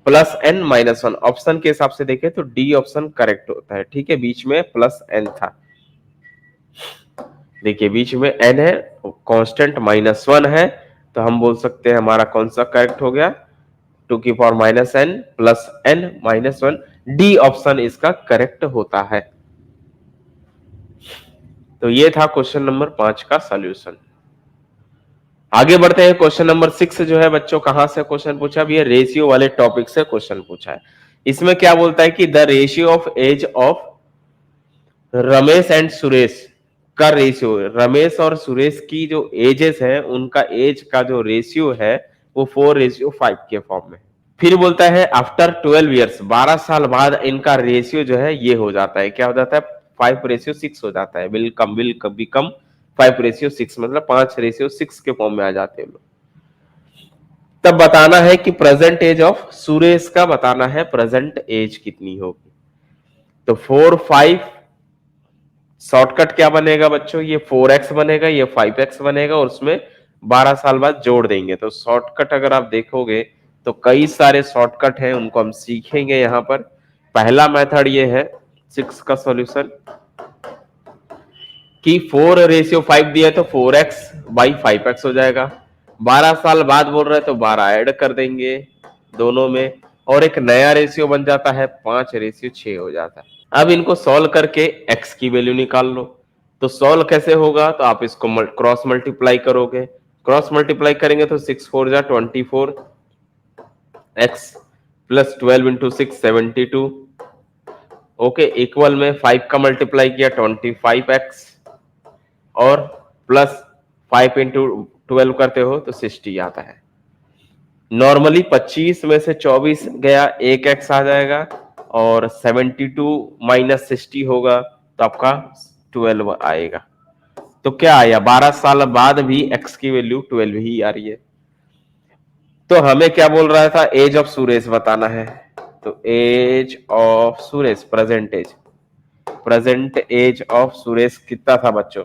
प्लस n माइनस 1, ऑप्शन के हिसाब से देखें तो डी ऑप्शन करेक्ट होता है, ठीक है, बीच में प्लस n था, देखिए बीच में n है, कांस्टेंट -1 है, तो हम बोल सकते हैं हमारा कौन सा करेक्ट हो गया, 2 की power minus n plus n minus 1, D option इसका करेक्ट होता है। तो ये था क्वेश्चन नंबर 5 का सॉल्यूशन। आगे बढ़ते हैं, क्वेश्चन नंबर 6 जो है बच्चों कहां से क्वेश्चन पूछा, अब ये रेशियो वाले टॉपिक से क्वेश्चन पूछा है। इसमें क्या बोलता है कि the ratio of age of Ramesh and Suresh का रेशियो, रमेश और सुरेश की जो एजेस है उनका एज का जो रेशियो है वो 4:5 के फॉर्म में। फिर बोलता है आफ्टर 12 ईयर्स, 12 साल बाद इनका रेशियो जो है ये हो जाता है, क्या हो जाता है 5:6 हो जाता है, विल बिकम 5:6, मतलब 5:6 के फॉर्म में आ जाते हैं लोग। तब बताना है कि प्रेजेंट एज ऑफ सुरेश का बताना है, प्रेजेंट एज कितनी होगी, तो 4-5 शॉर्टकट क्या बनेगा बच्चों, ये 4x बनेगा, ये 5x बनेगा, और उसमें 12 साल बाद जोड़ देंगे। तो शॉर्टकट अगर आप देखोगे तो कई सारे शॉर्टकट हैं, उनको हम सीखेंगे यहाँ पर। पहला मेथड ये है 6 का सॉल्यूशन कि 4:5 दिया तो 4x/5x हो जाएगा, 12 साल बाद बोल रहे तो 12 ऐड कर देंगे दोनों में, और एक नया रेशियो बन जाता है 5:6 हो जाता है। अब इनको सॉल्व करके x की वैल्यू निकाल लो, तो सॉल्व कैसे होगा, तो आप इसको क्रॉस मल्टीप्लाई करोगे, क्रॉस मल्टीप्लाई करेंगे तो 6×4 = 24, x प्लस 12 × 6 72, ओके, इक्वल में 5 का मल्टीप्लाई किया 25x, और प्लस 5 × 12 करते हो तो 60 आता है। नॉर्मली 25 में से 24 गया, एक एक्स आ जाएगा, और 72 माइनस 60 होगा तो आपका 12 आएगा। तो क्या आया, 12 साल बाद भी एक्स की वैल्यू 12 ही आ रही है। तो हमें क्या बोल रहा था, एज ऑफ सुरेश बताना है। तो age of Suresh, present age of Suresh कितना था बच्चों?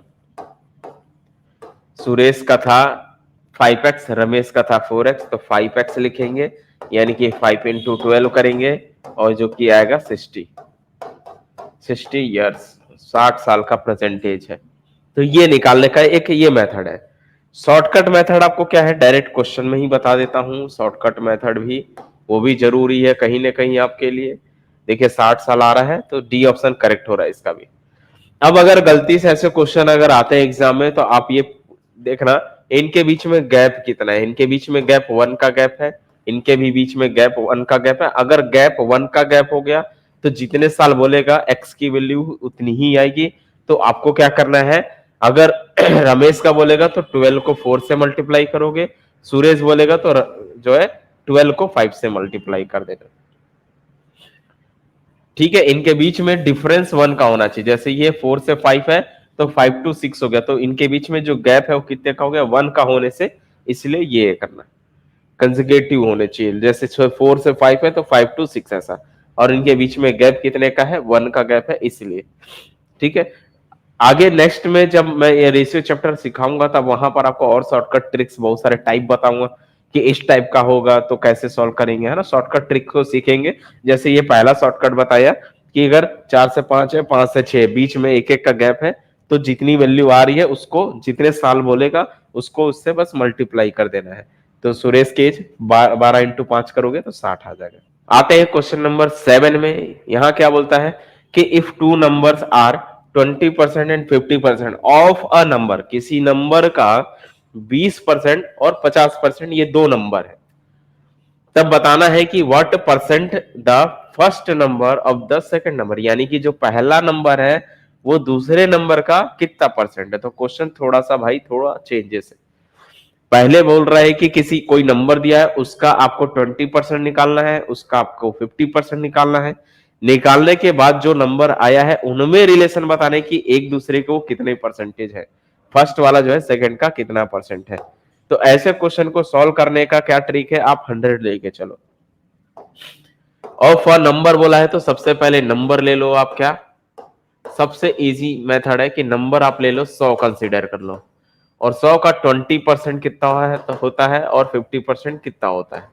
सुरेश का था 5x, रमेश का था 4x, तो 5x लिखेंगे, यानी कि 5 इंटू 12 करेंगे, और जो कि आएगा 60 ईयर्स, 60 साल का परसेंटेज है। तो ये निकालने का एक ये मेथड है। शॉर्टकट मेथड आपको क्या है, डायरेक्ट क्वेश्चन में ही बता देता हूं। शॉर्टकट मेथड भी, वो भी जरूरी है कहीं ना कहीं आपके लिए। देखिए 60 साल आ रहा है, तो डी ऑप्शन करेक्ट हो रहा है इसका भी। अब अगर गलती से ऐसे क्वेश्चन अगर आते हैं एग्जाम में, तो आप ये देखना इनके बीच में गैप कितना है। इनके बीच में गैप 1 का गैप है, इनके भी बीच में गैप 1 का गैप है। अगर गैप 1 का गैप हो गया तो जितने साल बोलेगा एक्स की वैल्यू उतनी ही आएगी। तो आपको क्या करना है, अगर रमेश का बोलेगा तो 12 को 4 से मल्टीप्लाई करोगे, सुरेश बोलेगा तो जो है 12 को 5 से मल्टीप्लाई कर देना। ठीक है, इनके बीच में डिफरेंस 1 का होना चाहिए। जैसे ये 4 से 5 है तो 5 to 6 हो गया, तो इनके बीच में जो गैप है वो कितने का हो गया, 1 का होने से, इसलिए ये करना कंसेक्यूटिव होने चाहिए। जैसे 4 से 5 है तो 5 to 6 ऐसा, और इनके बीच में गैप कितने का है, 1 का गैप है, इसलिए। ठीक है, आगे नेक्स्ट में जब मैं ये रेशियो चैप्टर सिखाऊंगा तब वहां पर आपको और शॉर्टकट ट्रिक्स बहुत सारे टाइप बताऊंगा कि इस टाइप का होगा तो कैसे सॉल्व करेंगे, है ना। शॉर्टकट ट्रिक को सीखेंगे। जैसे ये पहला शॉर्टकट बताया कि अगर 4 से 5 है, 5 से 6, बीच में एक एक का गैप है, तो जितनी वैल्यू आ रही है उसको जितने साल बोलेगा उसको उससे बस मल्टीप्लाई कर देना है। तो सुरेश के एज 12 इंटू 5 करोगे तो 60 आ जाएगा। आते हैं क्वेश्चन नंबर 7 में। यहाँ क्या बोलता है कि if two numbers are 20% and 50% of a number, किसी नंबर का 20% और 50% ये दो नंबर है, तब बताना है कि what percent the first number of the second number, यानी कि जो पहला नंबर है वो दूसरे नंबर का कितना परसेंट है। तो क्वेश्चन थोड़ा सा भाई थोड़ा चेंजेस है। पहले बोल रहा है कि किसी कोई नंबर दिया है उसका आपको 20% निकालना है, उसका आपको 50% निकालना है। निकालने के बाद जो नंबर आया है उनमें रिलेशन बताने की एक दूसरे को कितने परसेंटेज है, फर्स्ट वाला जो है सेकंड का कितना परसेंट है। तो ऐसे क्वेश्चन को सॉल्व करने का क्या ट्रिक है, आप 100 लेके चलो। और फॉर नंबर बोला है तो सबसे पहले नंबर ले लो आप। क्या सबसे इजी मेथड है कि नंबर आप ले लो, 100 कंसीडर कर लो, और 100 का 20% कितना है तो होता है, और 50% कितना होता है।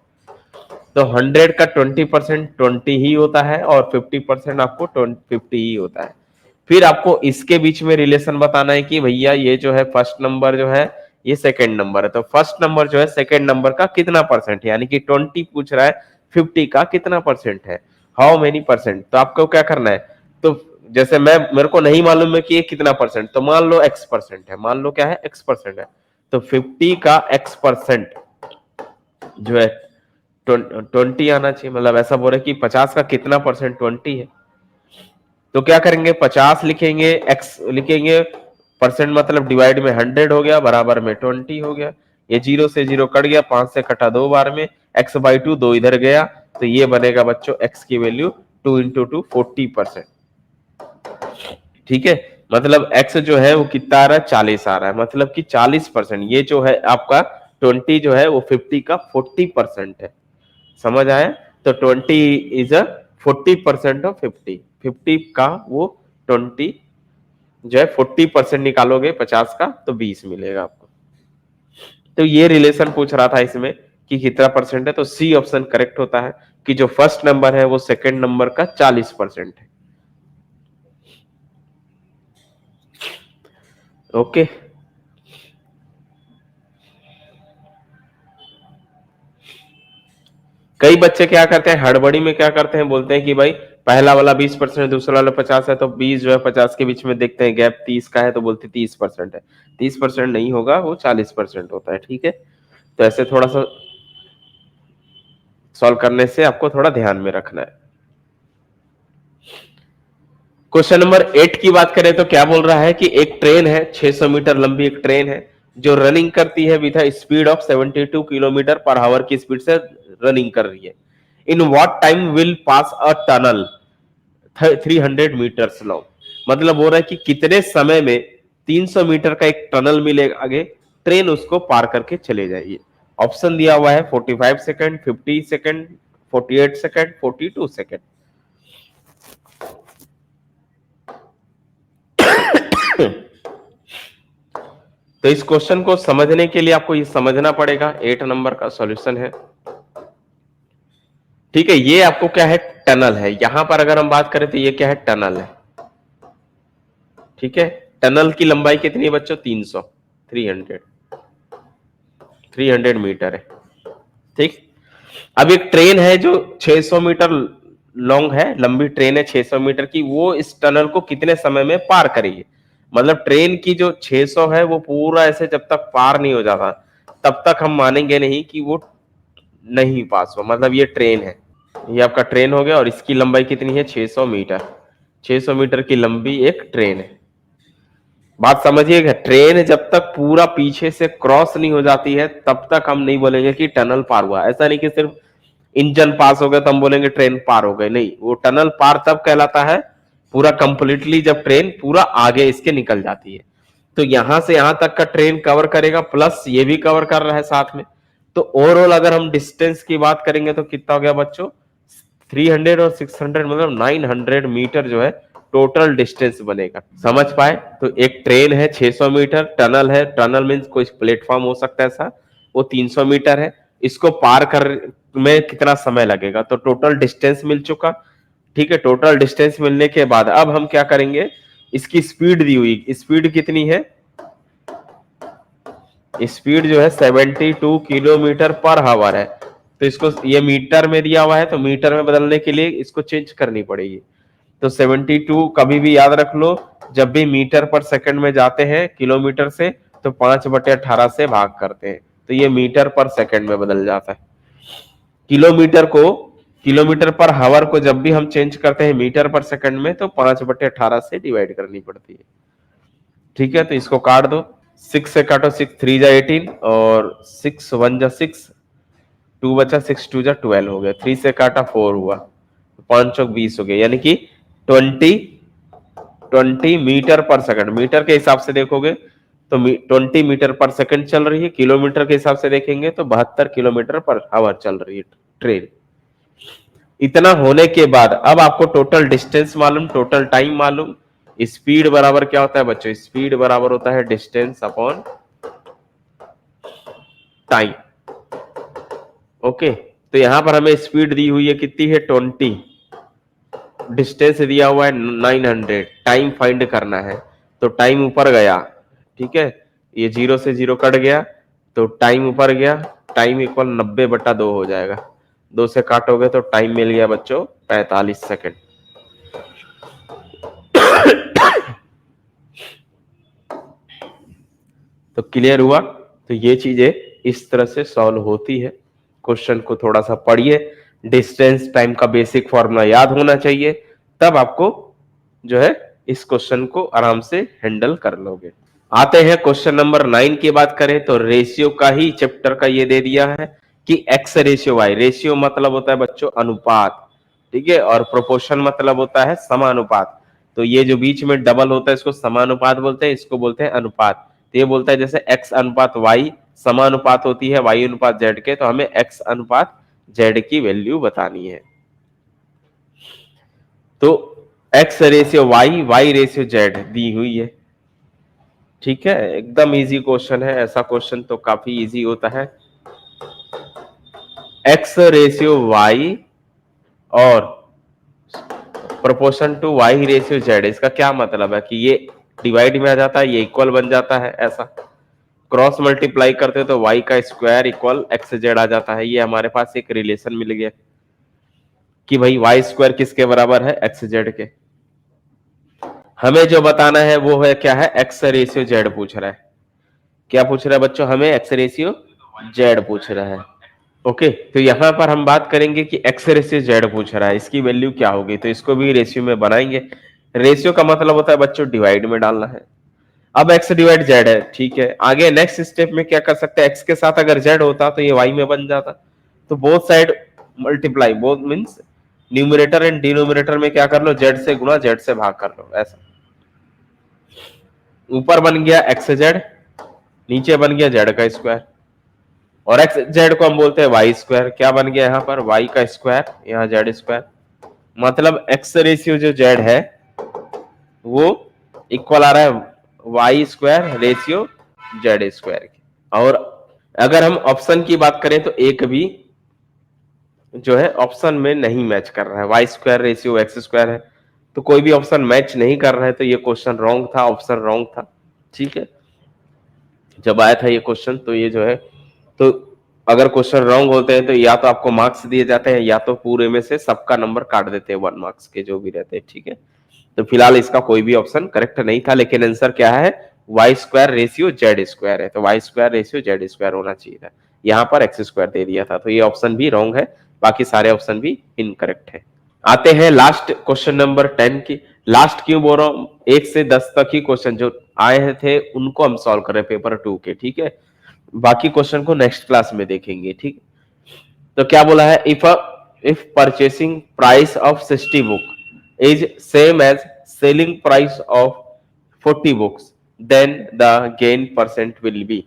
तो 100 का 20% 20 ही होता है, और 50% आपको 50 ही होता है। फिर आपको इसके बीच में रिलेशन बताना है कि भैया ये जो है फर्स्ट नंबर जो है ये सेकंड नंबर है, तो फर्स्ट नंबर जो है सेकंड नंबर का कितना परसेंट है, यानी कि 20 पूछ रहा है, 50 का कितना परसेंट है, हाउ मेनी परसेंट। तो आपको क्या करना है, तो जैसे मेरे को नहीं मालूम है कि ये कितना परसेंट, तो मान लो एक्स परसेंट है, मान लो क्या है एक्स परसेंट है, तो 50 का एक्स परसेंट जो है 20 आना चाहिए। मतलब ऐसा बोल रहे कि 50 का कितना परसेंट 20 है, तो क्या करेंगे 50 लिखेंगे, एक्स लिखेंगे, परसेंट मतलब डिवाइड में 100 हो गया, बराबर में 20 हो गया। ये 0 से 0 कट गया, 5 से कटा 2 बार में, x/2 2 इधर गया, तो ये बनेगा बच्चों x की वैल्यू 2 इंटू 2 40%। ठीक है, मतलब x जो है वो कितना आ रहा है, 40 आ रहा है, मतलब कि 40%। ये जो है आपका 20 जो है वो 50 का 40% है। समझ आया, तो 20 इज अ 40% ऑफ 50, 50 का वो 20 जो है 40% निकालोगे 50 का तो 20 मिलेगा आपको। तो ये रिलेशन पूछ रहा था इसमें कि कितना परसेंट है, तो सी ऑप्शन करेक्ट होता है कि जो फर्स्ट नंबर है वो सेकंड नंबर का 40% है। ओके, कई बच्चे क्या करते हैं हड़बड़ी में, क्या करते हैं बोलते हैं कि भाई पहला वाला 20% दूसरा वाला 50 है, तो 20 जो है 50 के बीच में देखते हैं गैप 30 का है, तो बोलते 30% है। 30% नहीं होगा, वो 40% होता है। ठीक है, तो ऐसे थोड़ा सा सॉल्व करने से आपको थोड़ा ध्यान में रखना है। क्वेश्चन नंबर 8 की बात करें तो क्या बोल रहा है कि एक ट्रेन है, 600 मीटर लंबी एक ट्रेन है जो रनिंग करती है with a speed of 72 kilometre per hour की स्पीड से रनिंग कर रही है। In what time will pass a tunnel 300 metres long, मतलब हो रहा है कि कितने समय में 300 मीटर का एक टनल मिलेगा, आगे ट्रेन उसको पार करके चले जाएगी। ऑप्शन दिया हुआ है 45 सेकंड, 50 सेकंड, 48 सेकंड, 42 सेकंड। तो इस क्वेश्चन को समझने के लिए आपको ये समझना पड़ेगा, 8 नंबर का सॉल्यूशन है। ठीक है, ये आपको क्या है, टनल है। यहां पर अगर हम बात करें तो ये क्या है, टनल है। ठीक है, टनल की लंबाई कितनी है बच्चों, 300, 300 मीटर है। ठीक, अब एक ट्रेन है जो 600 मीटर लॉन्ग है, लंबी ट्रेन है 600 मीटर की, वो इस टनल को कितने समय में पार करेगी। मतलब ट्रेन की जो 600 है वो पूरा ऐसे जब तक पार नहीं हो जाता तब तक हम मानेंगे नहीं कि वो नहीं पास हुआ, मतलब ये ट्रेन है। ये आपका ट्रेन हो गया और इसकी लंबाई कितनी है, 600 मीटर। 600 मीटर की लंबी एक ट्रेन है। बात समझिएगा, ट्रेन जब तक पूरा पीछे से क्रॉस नहीं हो जाती है तब तक हम नहीं बोलेंगे कि टनल पार हुआ। ऐसा नहीं कि सिर्फ इंजन पास हो गया तो हम बोलेंगे ट्रेन पार हो गई, नहीं, वो टनल पार तब कहलाता है पूरा कंप्लीटली जब ट्रेन पूरा आगे इसके निकल जाती है। तो यहां से यहां तक का ट्रेन कवर करेगा, प्लस ये भी कवर कर रहा है साथ में। तो ओवरऑल अगर हम डिस्टेंस की बात करेंगे तो कितना हो गया बच्चों, 300 और 600 मतलब 900 मीटर जो है टोटल डिस्टेंस बनेगा। समझ पाए? तो एक ट्रेन है 600 मीटर, टनल है, टनल मीन्स कोई प्लेटफॉर्म हो सकता है ऐसा, वो 300 मीटर है। इसको पार कर में कितना समय लगेगा, तो टोटल डिस्टेंस मिल चुका। ठीक है, टोटल डिस्टेंस मिलने के बाद अब हम क्या करेंगे, इसकी स्पीड दी हुई, स्पीड कितनी है, स्पीड जो है 72 किलोमीटर पर आवर है। तो इसको ये मीटर में दिया हुआ है तो मीटर में बदलने के लिए इसको चेंज करनी पड़ेगी। तो 72 कभी भी याद रख लो, जब भी मीटर पर सेकंड में जाते हैं किलोमीटर से तो 5/18 से भाग करते हैं, तो ये मीटर पर सेकंड में बदल जाता है। किलोमीटर को, किलोमीटर पर हावर को जब भी हम चेंज करते हैं मीटर पर सेकंड में तो 5/18 से डिवाइड करनी पड़ती है। ठीक है, तो इसको काट दो, 6 से काटो, 6 3 जा 18 और 6 1 जा 6, 2 बचा, 6 2 जा 12 हो गया, 3 से काटा 4 हुआ, 5 चौक 20 हो गया, यानी कि 20 मीटर पर सेकंड। मीटर के हिसाब से देखोगे तो 20 मीटर पर सेकंड चल रही है, किलोमीटर के हिसाब से देखेंगे तो 72 किलोमीटर पर आवर चल रही है ट्रेन। इतना होने के बाद अब आपको टोटल डिस्टेंस मालूम, टोटल टाइम मालूम। स्पीड बराबर क्या होता है बच्चों, स्पीड बराबर होता है डिस्टेंस अपॉन टाइम। ओके, तो यहां पर हमें स्पीड दी हुई है कितनी है, 20, डिस्टेंस दिया हुआ है 900, टाइम फाइंड करना है तो टाइम ऊपर गया। ठीक है, ये 0 से 0 कट गया तो टाइम ऊपर गया, टाइम इक्वल 90/2 हो जाएगा। 2 से काटोगे तो टाइम मिल गया बच्चों 45 सेकंड। तो क्लियर हुआ? तो ये चीजें इस तरह से सॉल्व होती है। क्वेश्चन को थोड़ा सा पढ़िए, डिस्टेंस टाइम का बेसिक फॉर्मूला याद होना चाहिए, तब आपको जो है इस क्वेश्चन को आराम से हैंडल कर लोगे। आते हैं क्वेश्चन नंबर 9 की बात करें तो रेशियो का ही चैप्टर का ये दे दिया है कि एक्स रेशियो वाई। रेशियो मतलब होता है बच्चों अनुपात, ठीक है, और प्रोपोर्शन मतलब होता है समानुपात। तो ये जो बीच में डबल होता है इसको समानुपात बोलते हैं, इसको बोलते हैं अनुपात। तो ये बोलता है जैसे एक्स अनुपात वाई समानुपात होती है वाई अनुपात जेड के, तो हमें एक्स अनुपात जेड की वैल्यू बतानी है। तो X ratio Y, Y ratio Z दी हुई है। ठीक है, एकदम इजी क्वेश्चन है, ऐसा क्वेश्चन तो काफी इजी होता है। एक्स रेशियो वाई और proportion to Y ratio Z, इसका क्या मतलब है कि ये डिवाइड में आ जाता है, ये इक्वल बन जाता है। ऐसा क्रॉस मल्टीप्लाई करते तो वाई का स्क्वायर इक्वल एक्स जेड आ जाता है। ये हमारे पास एक रिलेशन मिल गया कि भाई वाई स्क्वायर किसके बराबर है, एक्स जेड के। हमें जो बताना है वो है क्या है, एक्स रेशियो जेड पूछ रहा है। क्या पूछ रहा है बच्चों, हमें एक्स रेशियो जेड पूछ रहा है। ओके, तो यहां पर हम बात करेंगे कि एक्स रेशियो जेड पूछ रहा है, इसकी वैल्यू क्या होगी, तो इसको भी रेशियो में बनाएंगे। रेशियो का मतलब होता है बच्चों डिवाइड में डालना है। अब x डिवाइड z है, ठीक है। आगे नेक्स्ट स्टेप में क्या कर सकते हैं, x के साथ अगर z होता तो ये y में बन जाता। तो both side multiply, both means numerator and denominator में क्या कर लो, z से गुणा z से भाग कर लो, ऐसा। ऊपर बन गया x z, नीचे बन गया z का स्क्वायर, और x z को हम बोलते हैं y स्क्वायर। क्या बन गया यहाँ पर, y का स्क्वायर, यहाँ z स्क्वायर। मतलब x रेशियो जो z है वो इक्वल आ रहा है Y square ratio Z square की। और अगर हम ऑप्शन की बात करें तो एक भी जो है ऑप्शन में नहीं मैच कर रहा है, Y square ratio X square है, तो कोई भी ऑप्शन मैच नहीं कर रहा है, तो ये क्वेश्चन रॉन्ग था, ऑप्शन रॉन्ग था, ठीक है। जब आया था ये क्वेश्चन तो ये जो है, तो अगर क्वेश्चन रॉन्ग होते हैं तो या तो आपको मार्क्स दिए जाते हैं या तो पूरे में से सबका नंबर काट देते हैं 1 मार्क्स के जो भी रहते हैं, ठीक है। तो फिलहाल इसका कोई भी ऑप्शन करेक्ट नहीं था, लेकिन आंसर क्या है, Y square ratio Z square है, तो Y square ratio Z square होना चाहिए था, यहाँ पर एक्स स्क्वायर दे दिया था, तो ये ऑप्शन भी रॉन्ग है, बाकी सारे ऑप्शन भी इनकरेक्ट है। आते हैं लास्ट क्वेश्चन नंबर 10 की। लास्ट क्यों बोल रहा हूं, 1 से 10 तक ही क्वेश्चन जो आए थे उनको हम सॉल्व कर रहे हैं पेपर 2 के, ठीक है। बाकी क्वेश्चन को नेक्स्ट क्लास में देखेंगे, ठीक। तो क्या बोला है, if purchasing price of 60 book is same as selling price of 40 books then the gain percent will be.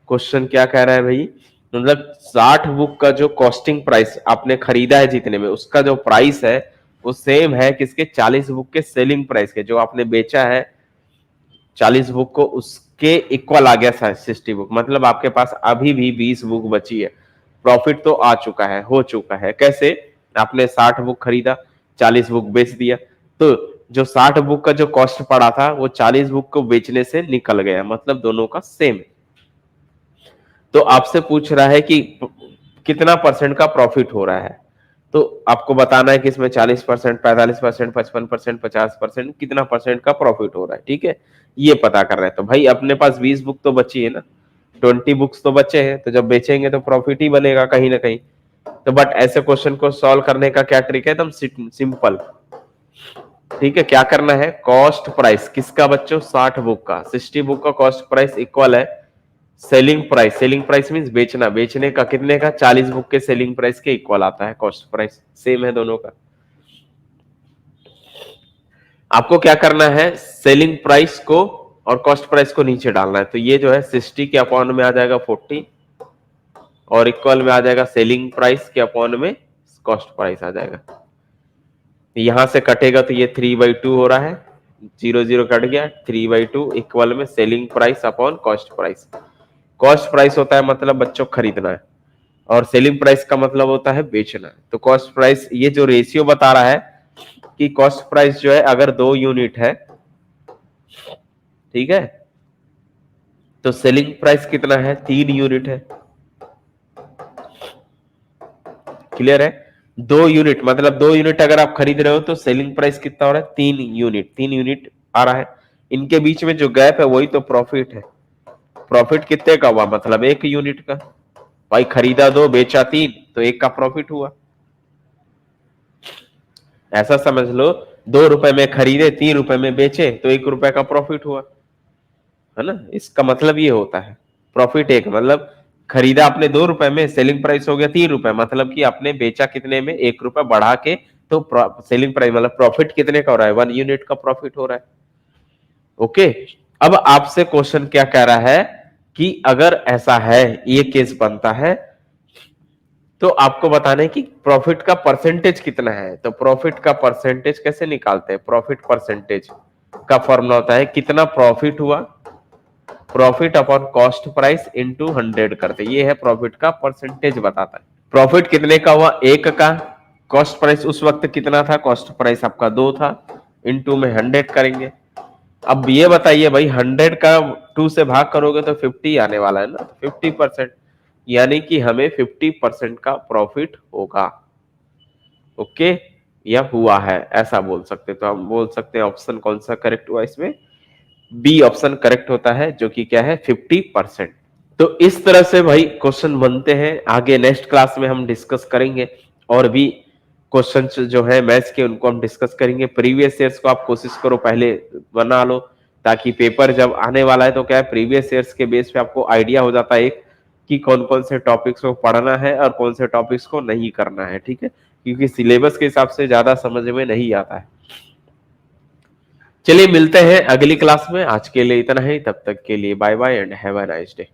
Question क्या कह रहा है भाई, मतलब 60 बुक का जो कॉस्टिंग प्राइस आपने खरीदा है जितने में, उसका जो प्राइस है वो सेम है किसके, 40 बुक के सेलिंग प्राइस के, जो आपने बेचा है 40 बुक को उसके इक्वल आ गया 60 बुक, मतलब आपके पास अभी भी 20 बुक बची है। प्रॉफिट तो आ चुका है, हो चुका है। कैसे, आपने 60 बुक खरीदा, 40 बुक बेच दिया, तो जो 60 बुक का जो कॉस्ट पड़ा था वो 40 बुक को बेचने से निकल गया, मतलब दोनों का सेम है। तो आपसे पूछ रहा है कि कितना परसेंट का प्रॉफिट हो रहा है, तो आपको बताना है कि इसमें 40%, 45%, 55%, 50%, कितना परसेंट का प्रॉफिट हो रहा है, ठीक है। ये पता कर रहे हैं। तो भाई अपने पास 20 बुक तो बची है ना, 20 बुक्स तो बचे हैं, तो जब बेचेंगे तो प्रॉफिट ही बनेगा कहीं ना कहीं। तो बट ऐसे क्वेश्चन को सॉल्व करने का क्या ट्रिक है, एकदम सिंपल, ठीक है। क्या करना है, कॉस्ट प्राइस किसका बच्चों, 60 बुक का, 60 बुक का कॉस्ट प्राइस इक्वल है selling price, selling price means बेचना, बेचने का कितने का, 40 बुक के सेलिंग प्राइस के इक्वल आता है कॉस्ट प्राइस, सेम है दोनों का। आपको क्या करना है, सेलिंग प्राइस को और कॉस्ट प्राइस को नीचे डालना है, तो ये जो है 60 के अपॉन में आ जाएगा 40 और इक्वल में आ जाएगा सेलिंग प्राइस के अपॉन में कॉस्ट प्राइस आ जाएगा। यहां से कटेगा तो ये 3/2 हो रहा है, 0 0 कट गया, 3/2 इक्वल में selling price upon cost price. Cost price होता है मतलब बच्चों खरीदना है, और सेलिंग प्राइस का मतलब होता है बेचना है। तो कॉस्ट प्राइस, ये जो रेशियो बता रहा है कि कॉस्ट प्राइस जो है अगर 2 यूनिट है, ठीक है, तो सेलिंग प्राइस कितना है, 3 यूनिट है। क्लियर है, 2 यूनिट मतलब 2 यूनिट अगर आप खरीद रहे हो तो सेलिंग प्राइस कितना हो रहा है, 3 यूनिट, 3 यूनिट आ रहा है। इनके बीच में जो गैप है वही तो प्रॉफिट है। प्रॉफिट कितने का हुआ, मतलब 1 यूनिट का। भाई खरीदा 2 बेचा 3, तो 1 का प्रॉफिट हुआ। ऐसा समझ लो, 2 रुपए में खरीदे, 3 रुपए में बेचे, तो 1 रुपए का प्रॉफिट हुआ, है ना। इसका मतलब ये होता है प्रॉफिट, एक मतलब खरीदा आपने 2 रुपए में, सेलिंग प्राइस हो गया 3 रुपए, मतलब कि आपने बेचा कितने में, 1 रुपए बढ़ा के, तो सेलिंग प्राइस मतलब प्रॉफिट कितने का हो रहा है, 1 यूनिट का प्रॉफिट हो रहा है। ओके, अब आपसे क्वेश्चन क्या कह रहा है कि अगर ऐसा है, ये केस बनता है, तो आपको बताना है कि प्रॉफिट का परसेंटेज कितना है। तो प्रॉफिट का परसेंटेज कैसे निकालते हैं, प्रॉफिट परसेंटेज का फॉर्मूला होता है कितना प्रॉफिट हुआ, profit upon cost price into 100 करते, ये है प्रॉफिट का परसेंटेज बताता है। प्रॉफिट कितने का हुआ, 1 का, कॉस्ट प्राइस उस वक्त कितना था, कॉस्ट प्राइस आपका 2 था, इंटू में 100 करेंगे। अब ये बताइए भाई, 100 का 2 से भाग करोगे तो 50 आने वाला है ना, 50%, यानी कि हमें 50% का प्रॉफिट होगा। ओके, या हुआ है ऐसा बोल सकते, तो हम बोल सकते हैं ऑप्शन कौन सा करेक्ट हुआ इसमें, बी ऑप्शन करेक्ट होता है, जो कि क्या है 50%। तो इस तरह से भाई क्वेश्चन बनते हैं। आगे नेक्स्ट क्लास में हम डिस्कस करेंगे और भी क्वेश्चंस जो है मैथ्स के, उनको हम डिस्कस करेंगे। प्रीवियस ईयर्स को आप कोशिश करो पहले बना लो, ताकि पेपर जब आने वाला है तो क्या है, प्रीवियस ईयर्स के बेस पे आपको आइडिया हो जाता है एक कि कौन-कौन से टॉपिक्स को पढ़ना है और कौन से टॉपिक्स को नहीं करना है, ठीक है? क्योंकि सिलेबस के हिसाब से ज़्यादा समझ में नहीं आता है। चलिए मिलते हैं अगली क्लास में, आज के लिए इतना ही, तब तक के लिए bye bye and have a nice day.